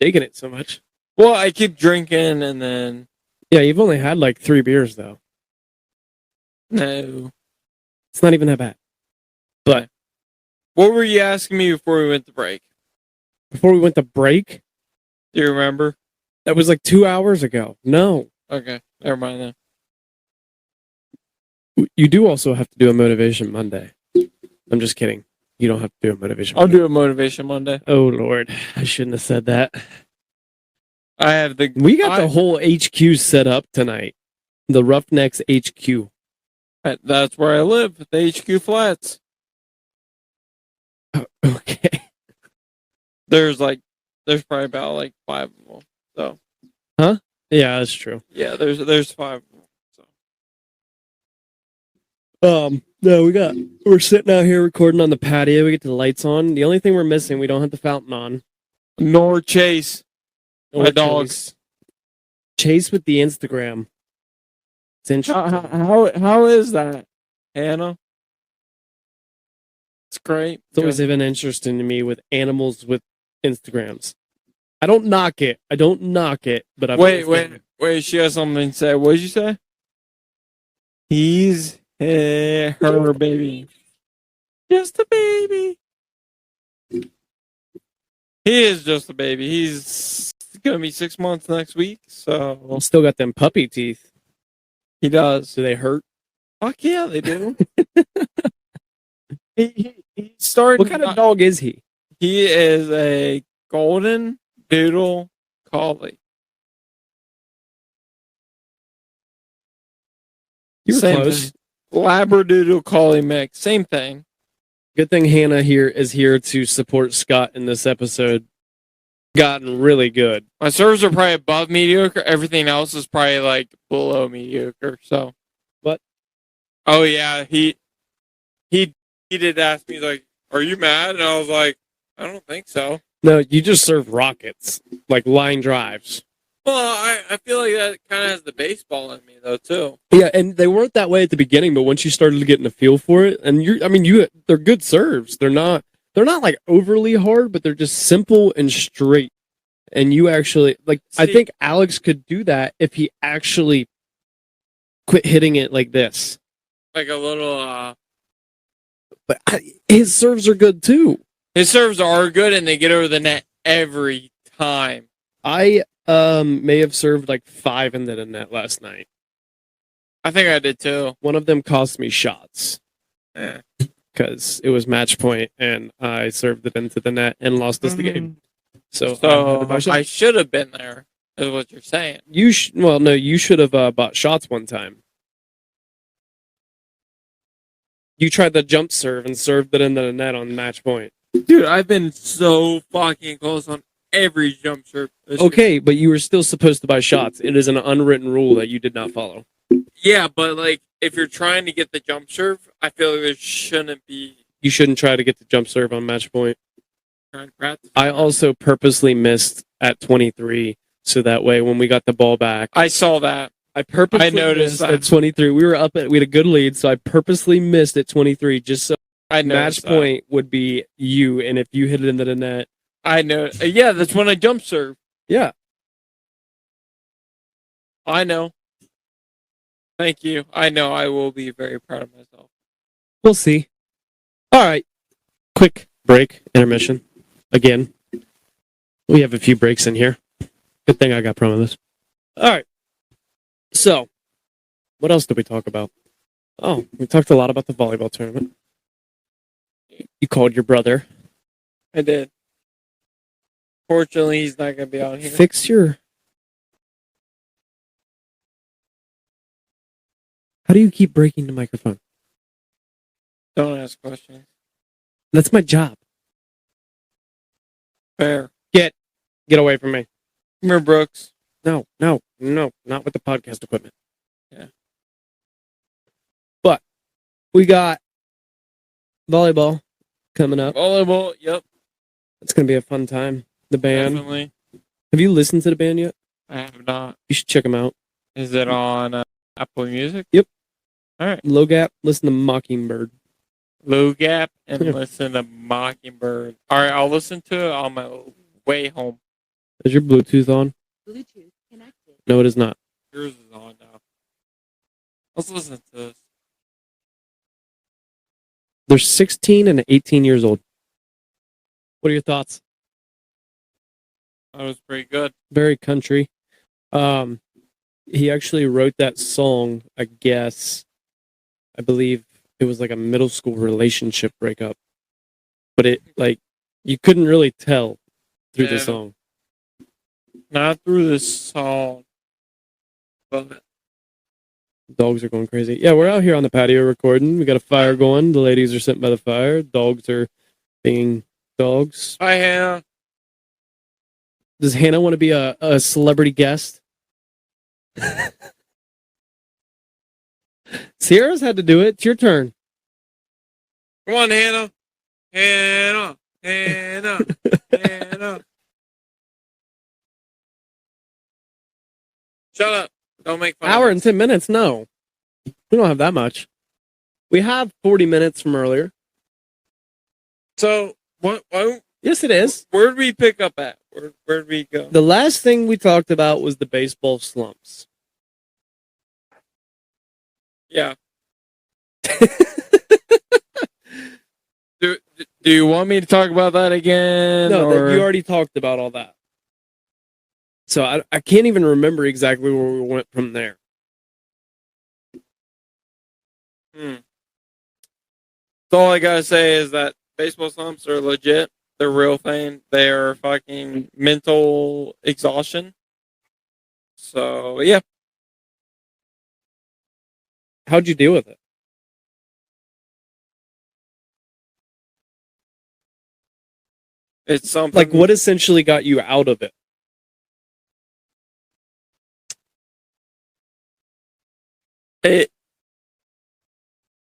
shaking it so much. Well, I keep drinking and then Yeah, you've only had like 3 beers though. no. It's not even that bad. But What were you asking me before we went to break? before we went to break, Do you remember? that was like 2 hours ago. No. Okay, never mind then. You do also have to do a Motivation Monday. I'm just kidding. You don't have to do a Motivation I'll Monday. do a motivation Monday. Oh, Lord. I shouldn't have said that. I have the. We got the whole HQ set up tonight. The Roughnecks HQ. That's where I live. The HQ Flats. Okay. There's probably about like 5 of them. So Yeah, that's true. yeah, there's 5 of them. No, we're sitting out here recording on the patio. We get the lights on. The only thing we're missing, we don't have the fountain on. Nor Chase. Or My dogs. Chase with the Instagram. It's interesting. How is that, Hannah? It's great. It's always been interesting to me with animals with Instagrams. I don't knock it, but I've Wait. She has something to say. What did you say? He's her baby. Just a baby. He is just a baby. He's gonna be 6 months next week, so still got them puppy teeth. he does. Do they hurt? Fuck yeah, they do. he started. What kind of dog is he? He is a golden doodle collie. You were Same close. thing. Labradoodle collie mix. Same thing. Good thing Hannah is here to support Scott in this episode. Gotten really good. My serves are probably above mediocre. Everything else is probably like below mediocre. So, What? Oh yeah, he did ask me like, "Are you mad?" And I was like, "I don't think so." No, you just serve rockets, like line drives. Well, I feel like that kind of has the baseball in me though too. Yeah, and they weren't that way at the beginning, but once you started getting a feel for it, and they're good serves. They're not like overly hard, but they're just simple and straight. And you actually I think Alex could do that if he actually quit hitting it like this. like a little. But his serves are good too. His serves are good, and they get over the net every time. I may have served like 5 into the net last night. I think I did too. One of them cost me shots Yeah. because it was match point, and I served it into the net and lost us the game. So, I had to buy So shots. I should have been there. Is what you're saying? You well, no, you should have bought shots one time. You tried the jump serve and served it into the net on match point. Dude, I've been so fucking close on every jump serve. Okay, but you were still supposed to buy shots. It is an unwritten rule that you did not follow. Yeah, but like if you're trying to get the jump serve, I feel like there shouldn't be You shouldn't try to get the jump serve on match point. trying to practice. I also purposely missed at 23, so that way when we got the ball back, I saw that. I purposely I noticed missed that. at 23. We were we had a good lead, so I purposely missed at 23 just so I match noticed that. point would be you, and if you hit it into the net, I know. Yeah, that's when I jump serve. yeah. I know. Thank you. I know. I will be very proud of myself. We'll see. All right. Quick break, intermission. Again, we have a few breaks in here. Good thing I got promo this. All right. So, what else did we talk about? Oh, we talked a lot about the volleyball tournament. You called your brother. I did. Fortunately, he's not going to be out here. Fix your... How do you keep breaking the microphone? Don't ask questions. That's my job. Fair. Get away from me. Come here, Brooks. No, not with the podcast equipment. Yeah. But we got volleyball coming up. Volleyball. Yep. It's going to be a fun time. The band. Definitely. Have you listened to the band yet? I have not. You should check them out. Is it on Apple Music? Yep. All right. Low Gap, listen to Mockingbird. Low Gap and Yeah. listen to Mockingbird. All right. I'll listen to it on my way home. Is your Bluetooth on? Bluetooth connected. No, it is not. Yours is on now. Let's listen to this. They're 16 and 18 years old. What are your thoughts? That was pretty good. Very country. He actually wrote that song, I guess. I believe it was like a middle school relationship breakup. But it, like, you couldn't really tell through the Yeah. song. Not through this song, but Dogs are going crazy. Yeah, we're out here on the patio recording. We got a fire going. The ladies are sitting by the fire. Dogs are being dogs. hi, Hannah. Does Hannah want to be a celebrity guest? Sierra's had to do it. It's your turn. Come on, Hannah. Hannah. Hannah. Hannah. Shut up. Don't make fun Hour of and us. 10 minutes? No. We don't have that much. We have 40 minutes from earlier. So, where Yes, it is. did we pick up at? Where'd we go? The last thing we talked about was the baseball slumps. Yeah. Do you want me to talk about that again? No, or... you already talked about all that. So I can't even remember exactly where we went from there. So all I gotta say is that baseball slumps are legit. They're real thing. They are fucking mental exhaustion. So yeah, How'd you deal with it? it's something Like, what essentially got you out of it?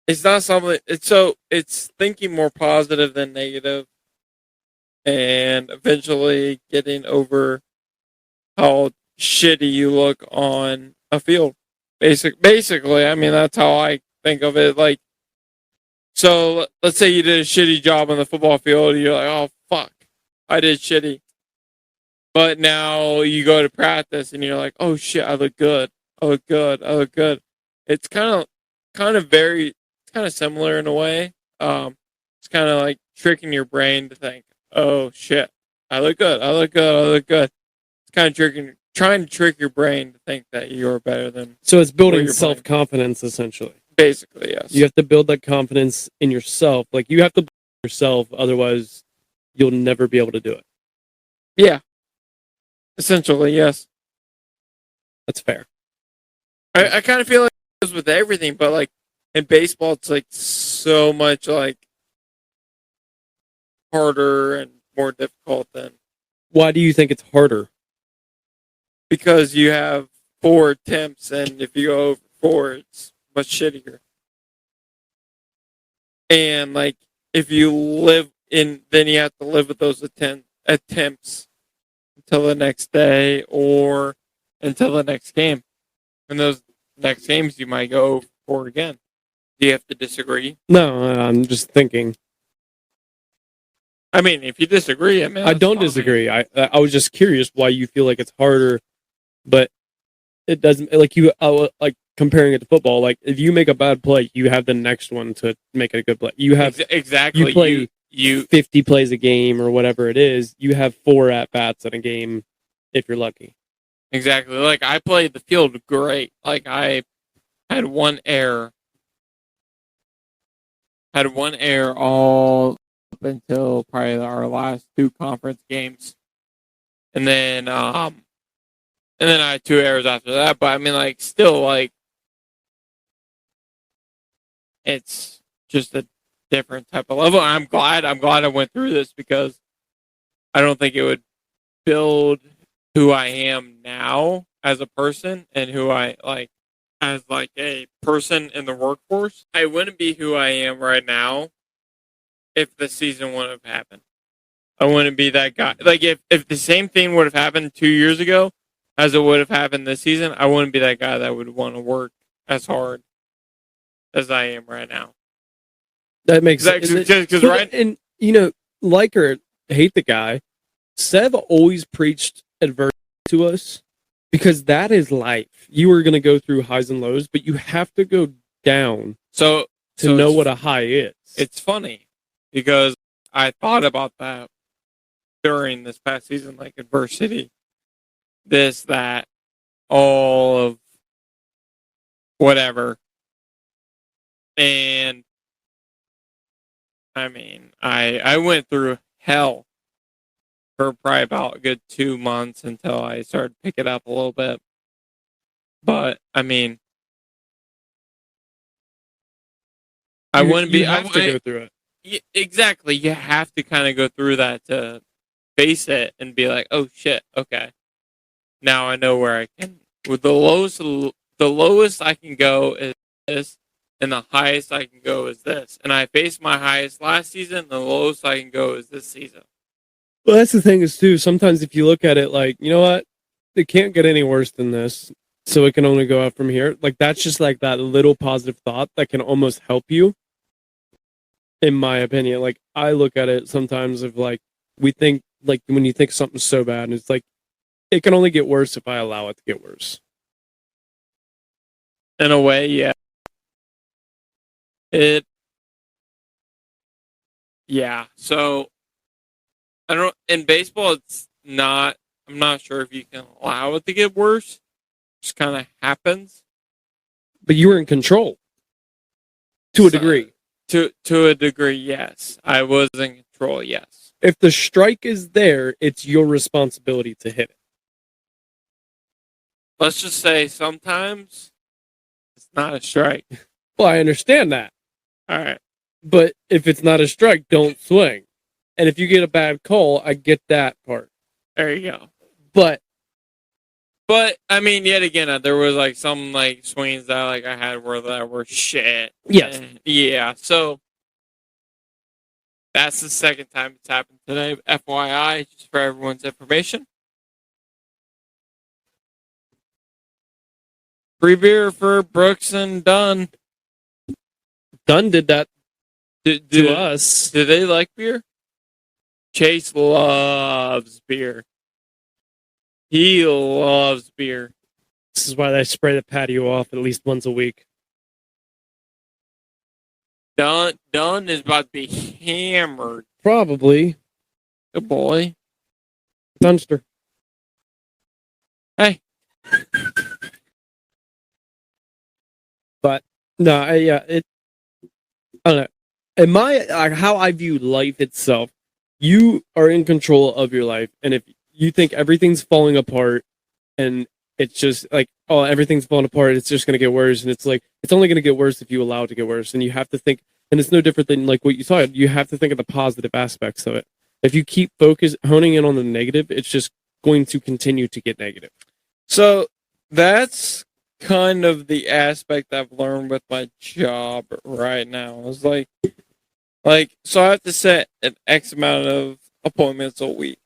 It's not something. It's thinking more positive than negative, and eventually getting over how shitty you look on a field. Basically, I mean that's how I think of it. Like, so let's say you did a shitty job on the football field. You're like, oh fuck, I did shitty. But now you go to practice and you're like, oh shit, I look good. I look good. I look good. It's kind it's kind of similar in a way. It's kind of like tricking your brain to think, oh shit, I look good, I look good, I look good. It's kind of trying to trick your brain to think that you're better than. So it's building you're playing. self-confidence, essentially. Basically, yes. You have to build that confidence in yourself. Like, you have to believe in yourself, otherwise you'll never be able to do it. Yeah. Essentially, yes. That's fair. I kind of feel like it goes with everything, but like in baseball, it's like so much like harder and more difficult than Why do you think it's harder? because you have 4 attempts, and if you go over 4, it's much shittier. And like if you then you have to live with those attempts until the next day or until the next game. And those next games, you might go over 4 again. Do you have to disagree? No, I'm just thinking. I mean, if you disagree, I mean, I don't disagree. I was just curious why you feel like it's harder, but it doesn't. Like like comparing it to football. Like if you make a bad play, you have the next one to make a good play. You have exactly. You play you 50 plays a game or whatever it is. You have 4 at bats in a game if you're lucky. exactly. Like I played the field great. Like I had one error. All up until probably our last 2 conference games, and then I had 2 errors after that. But I mean, like, still, like, it's just a different type of level. I'm glad I went through this because I don't think it would build who I am now as a person and who I like as like a person in the workforce. I wouldn't be who I am right now if the season wouldn't have happened. I wouldn't be that guy. Like if the same thing would have happened 2 years ago as it would have happened this season, I wouldn't be that guy that would want to work as hard as I am right now. That makes sense. Because right, and like or hate the guy, Sev always preached adversity to us because that is life. You are going to go through highs and lows, but you have to go down so know what a high is. It's funny because I thought about that during this past season, like adversity, this, that, all of whatever. And I mean, I went through hell for probably about a good 2 months until I started picking up a little bit. But I mean, I wouldn't be. You have to go through it. Exactly. You have to kind of go through that to face it and be like, "Oh shit, okay, now I know where I can." With the lowest I can go is this, and the highest I can go is this. And I faced my highest last season. And the lowest I can go is this season. Well, that's the thing is too. Sometimes if you look at it like, you know what, it can't get any worse than this, so it can only go up from here. Like that's just like that little positive thought that can almost help you. In my opinion, like I look at it sometimes of like we think like when you think something's so bad, and it's like it can only get worse if I allow it to get worse. In a way, yeah. Yeah. So I don't. In baseball, it's not. I'm not sure if you can allow it to get worse. It just kind of happens. But you were in control to a degree. To a degree, yes. I was in control, yes. If the strike is there, it's your responsibility to hit it. Let's just say sometimes it's not a strike. Well, I understand that. All right. But if it's not a strike, don't swing. And if you get a bad call, I get that part. There you go. But I mean, yet again, there was like some like swings that like I had that were shit. Yes. Yeah. So that's the second time it's happened today. FYI, just for everyone's information. Free beer for Brooks and Dunn. Dunn did that to us. Do they like beer? Chase loves beer. He loves beer. This is why they spray the patio off at least once a week. Dunn is about to be hammered. Probably. Good boy. Dunster. Hey. But no, I don't know. In my how I view life itself, you are in control of your life, and if you think everything's falling apart, and it's just like, oh, everything's falling apart, it's just gonna get worse, and it's like it's only gonna get worse if you allow it to get worse, and you have to think, and it's no different than like what you saw. You have to think of the positive aspects of it. If you keep honing in on the negative, it's just going to continue to get negative. So that's kind of the aspect I've learned with my job right now. It's like so I have to set an X amount of appointments a week.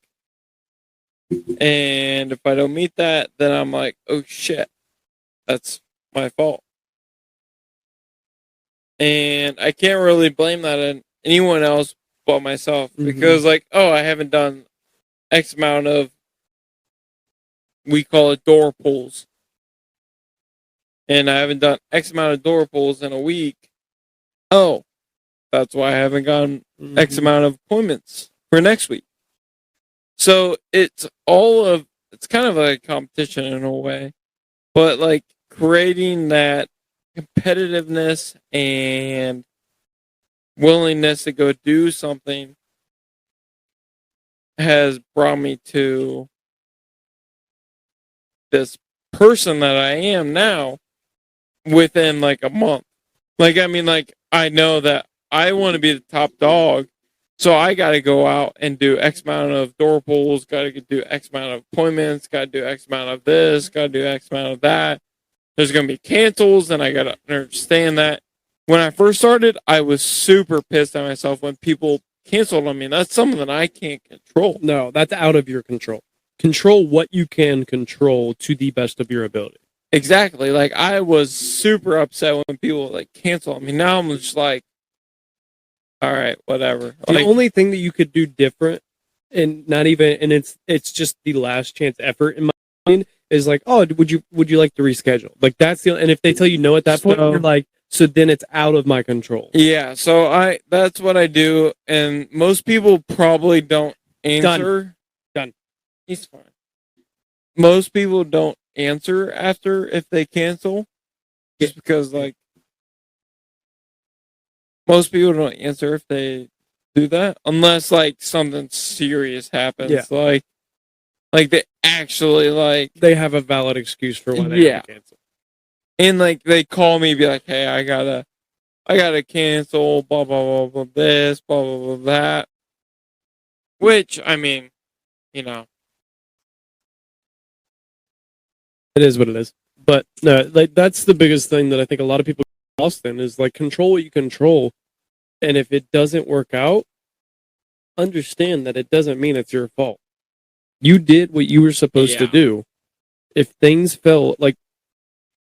And if I don't meet that, then I'm like, oh shit, that's my fault. And I can't really blame that on anyone else but myself because, like, oh, I haven't done X amount of, we call it door pulls. And I haven't done X amount of door pulls in a week. Oh, that's why I haven't gotten X amount of appointments for next week. So it's kind of like a competition in a way, but like creating that competitiveness and willingness to go do something has brought me to this person that I am now within like a month. Like, I mean, like, I know that I want to be the top dog. So I got to go out and do X amount of door pulls, got to do X amount of appointments, got to do X amount of this, got to do X amount of that. There's going to be cancels, and I got to understand that. When I first started, I was super pissed at myself when people canceled on me. That's something that I can't control. No, that's out of your control. Control what you can control to the best of your ability. Exactly. Like, I was super upset when people like cancel on me. Now I'm just like, all right, whatever. The Like, only thing that you could do different, and not even, and it's just the last chance effort in my mind, is like, oh, would you like to reschedule? Like that's the, and if they tell you no at that point, you're like, so then it's out of my control. Yeah, so that's what I do, and most people probably don't answer. Done. He's fine. Most people don't answer after if they cancel, just because like most people don't answer if they do that unless like something serious happens. Yeah. Like they actually like They have a valid excuse for why they have to cancel. And like they call me, be like, "Hey, I gotta cancel, blah blah blah blah this, blah blah blah that." Which I mean, you know, it is what it is. But no, like that's the biggest thing that I think a lot of people get lost in is like control what you control, and if it doesn't work out, understand that it doesn't mean it's your fault. You did what you were supposed to do. If things fell, like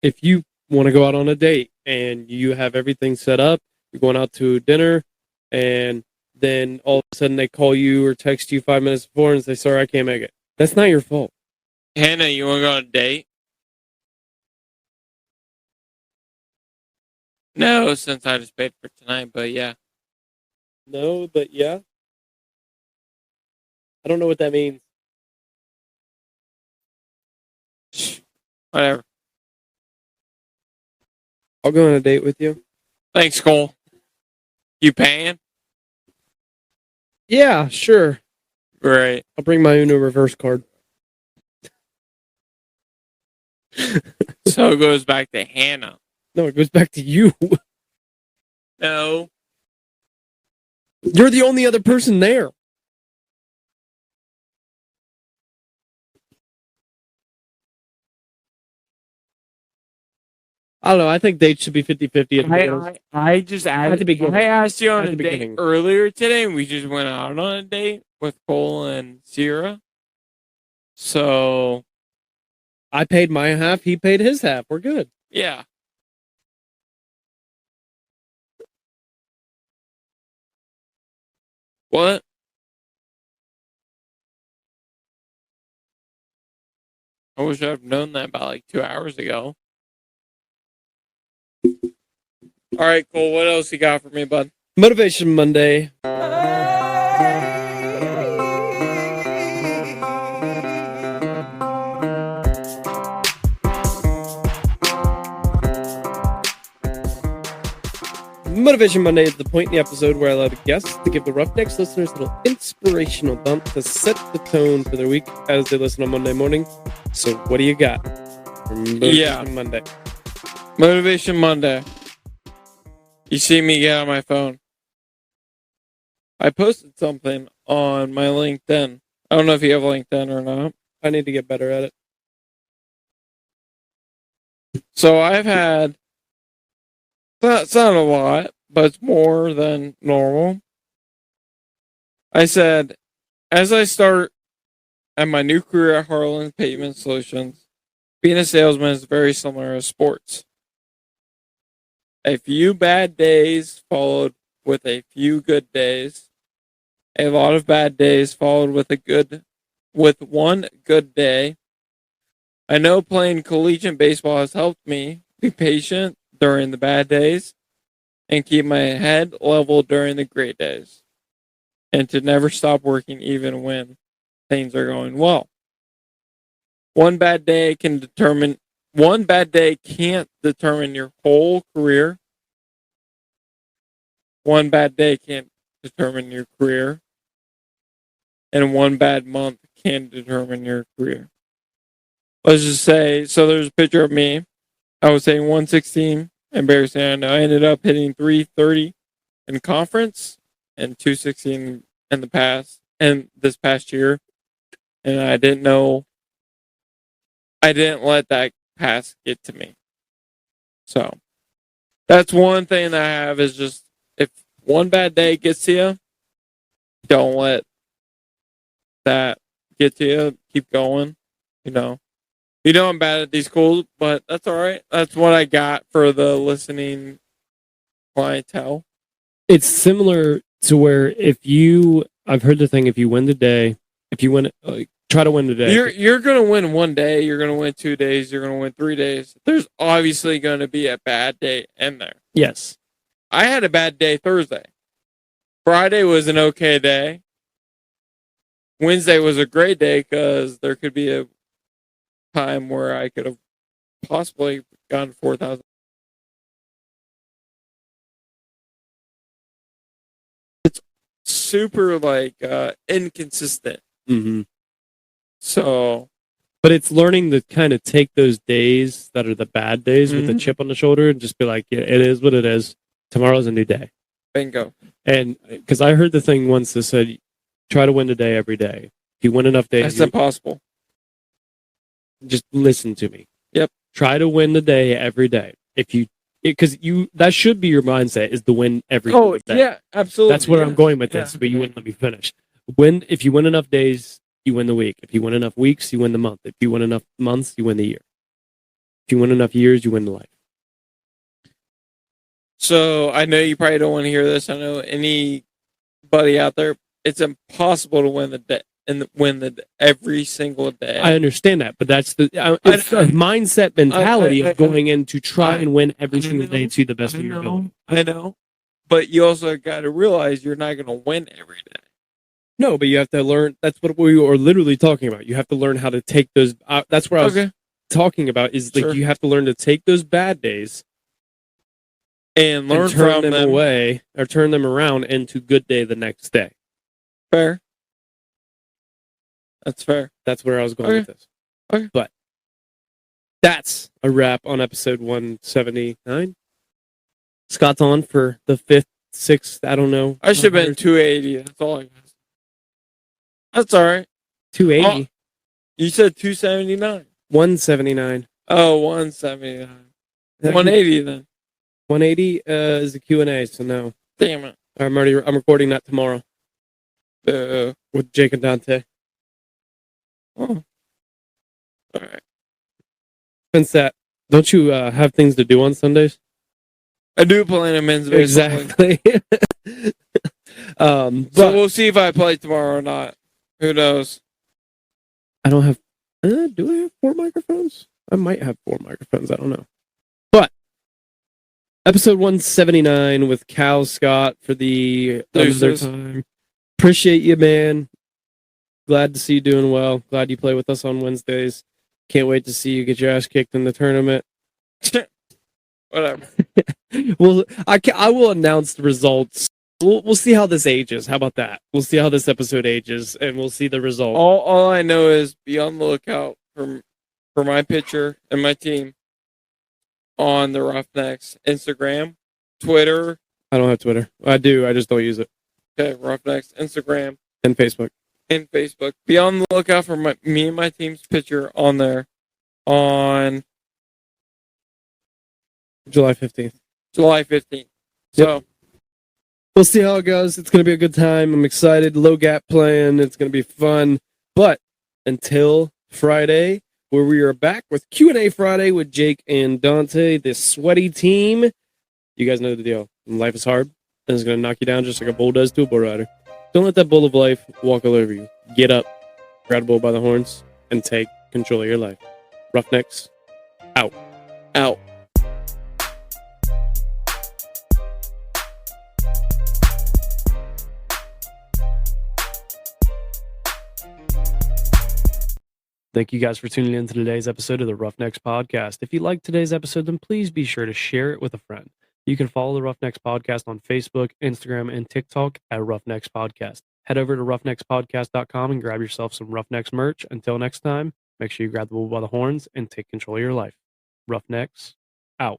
if you want to go out on a date and you have everything set up, you're going out to dinner, and then all of a sudden they call you or text you 5 minutes before and say, sorry, I can't make it. That's not your fault. Hannah, you want to go on a date? No, since I just paid for tonight, but yeah. No, but yeah. I don't know what that means. Whatever. I'll go on a date with you. Thanks, Cole. You paying? Yeah, sure. Right. I'll bring my Uno reverse card. So it goes back to Hannah. No, it goes back to you. No. You're the only other person there. I don't know. I think dates should be 50-50. I just asked, I asked you on a date beginning. earlier today, and we just went out on a date with Cole and Sierra. So I paid my half. He paid his half. We're good. yeah. What? I wish I'd known that about like 2 hours ago. All right, cool. What else you got for me, bud? Motivation Monday. Motivation Monday is the point in the episode where I allow the guests to give the Roughnecks listeners a little inspirational dump to set the tone for their week as they listen on Monday morning. So what do you got for Motivation Monday? Motivation Monday. You see me get on my phone. I posted something on my LinkedIn. I don't know if you have LinkedIn or not. I need to get better at it. So I've had, it's not a lot, but it's more than normal. I said, as I start at my new career at Harlan Pavement Solutions, being a salesman is very similar to sports. A few bad days followed with a few good days. A lot of bad days followed with one good day. I know playing collegiate baseball has helped me be patient during the bad days and keep my head level during the great days, and to never stop working even when things are going well. One bad day can't determine your whole career. One bad day can't determine your career. And one bad month can determine your career. Let's just say, so there's a picture of me. I was saying 116, embarrassing. I know. I ended up hitting 330 in conference and 216 in the past and this past year. And I didn't let that pass get to me. So that's one thing that I have is just, if one bad day gets to you, don't let that get to you. Keep going. I'm bad at these calls, but that's all right. That's what I got for the listening clientele. It's similar to where I've heard the thing, if you win the day, try to win the day. You're going to win one day. You're going to win 2 days. You're going to win 3 days. There's obviously going to be a bad day in there. Yes. I had a bad day Thursday. Friday was an okay day. Wednesday was a great day because there could be a time where I could have possibly gotten 4,000. It's super inconsistent. Mm-hmm. So, but it's learning to kind of take those days that are the bad days with a chip on the shoulder and just be like, yeah, it is what it is. Tomorrow's a new day. Bingo. And because I heard the thing once that said, try to win a day every day. If you win enough days, that's impossible. Just listen to me. Yep. Try to win the day every day. That should be your mindset, is to win every day. Oh, yeah, absolutely. That's where I'm going with this, but you wouldn't let me finish. If you win enough days, you win the week. If you win enough weeks, you win the month. If you win enough months, you win the year. If you win enough years, you win the life. So I know you probably don't want to hear this. I know anybody out there, it's impossible to win the day and win every single day. I understand that, but that's it's a mindset mentality of going in to try and win every single day to the best of your ability. I know, but you also got to realize you're not going to win every day. No, but you have to learn. That's what we are literally talking about. You have to learn how to take those. That's what I was talking about. Is like you have to learn to take those bad days and learn turn from them away or turn them around into good day the next day. Fair. That's fair. That's where I was going with this. Okay. But that's a wrap on episode 179. Scott's on for the 5th, 6th, I don't know. I should have been 280. That's all I got. That's all right. 280. You said 279. 179. Oh, 179. 180 then. 180 is the Q&A, so no. Damn it. I'm recording that tomorrow. With Jake and Dante. Oh. All right. Since that, don't you have things to do on Sundays? I do play in men's baseball. Exactly. So we'll see if I play tomorrow or not. Who knows? I don't have... do I have 4 microphones? I might have 4 microphones. I don't know. But Episode 179 with Cal Scott for the other Deuces. time. Appreciate you, man. Glad to see you doing well. Glad you play with us on Wednesdays. Can't wait to see you get your ass kicked in the tournament. Whatever. Well, I will announce the results. We'll see how this ages. How about that? We'll see how this episode ages, and we'll see the result. All I know is be on the lookout for my picture and my team on the Roughnecks Instagram, Twitter. I don't have Twitter. I do. I just don't use it. Okay, Roughnecks Instagram And Facebook. and Facebook. Be on the lookout for me and my team's picture on there on July 15th. July 15th. So, We'll see how it goes. It's going to be a good time. I'm excited. Low gap playing. It's going to be fun. But until Friday, where we are back with Q&A Friday with Jake and Dante, this sweaty team. You guys know the deal. Life is hard, and it's going to knock you down just like a bull does to a bull rider. Don't let that bull of life walk all over you. Get up, grab a bull by the horns, and take control of your life. Roughnecks, out. Thank you guys for tuning in to today's episode of the Roughnecks Podcast. If you liked today's episode, then please be sure to share it with a friend. You can follow the Roughnecks Podcast on Facebook, Instagram, and TikTok at Roughnecks Podcast. Head over to roughneckspodcast.com and grab yourself some Roughnecks merch. Until next time, make sure you grab the bull by the horns and take control of your life. Roughnecks, out.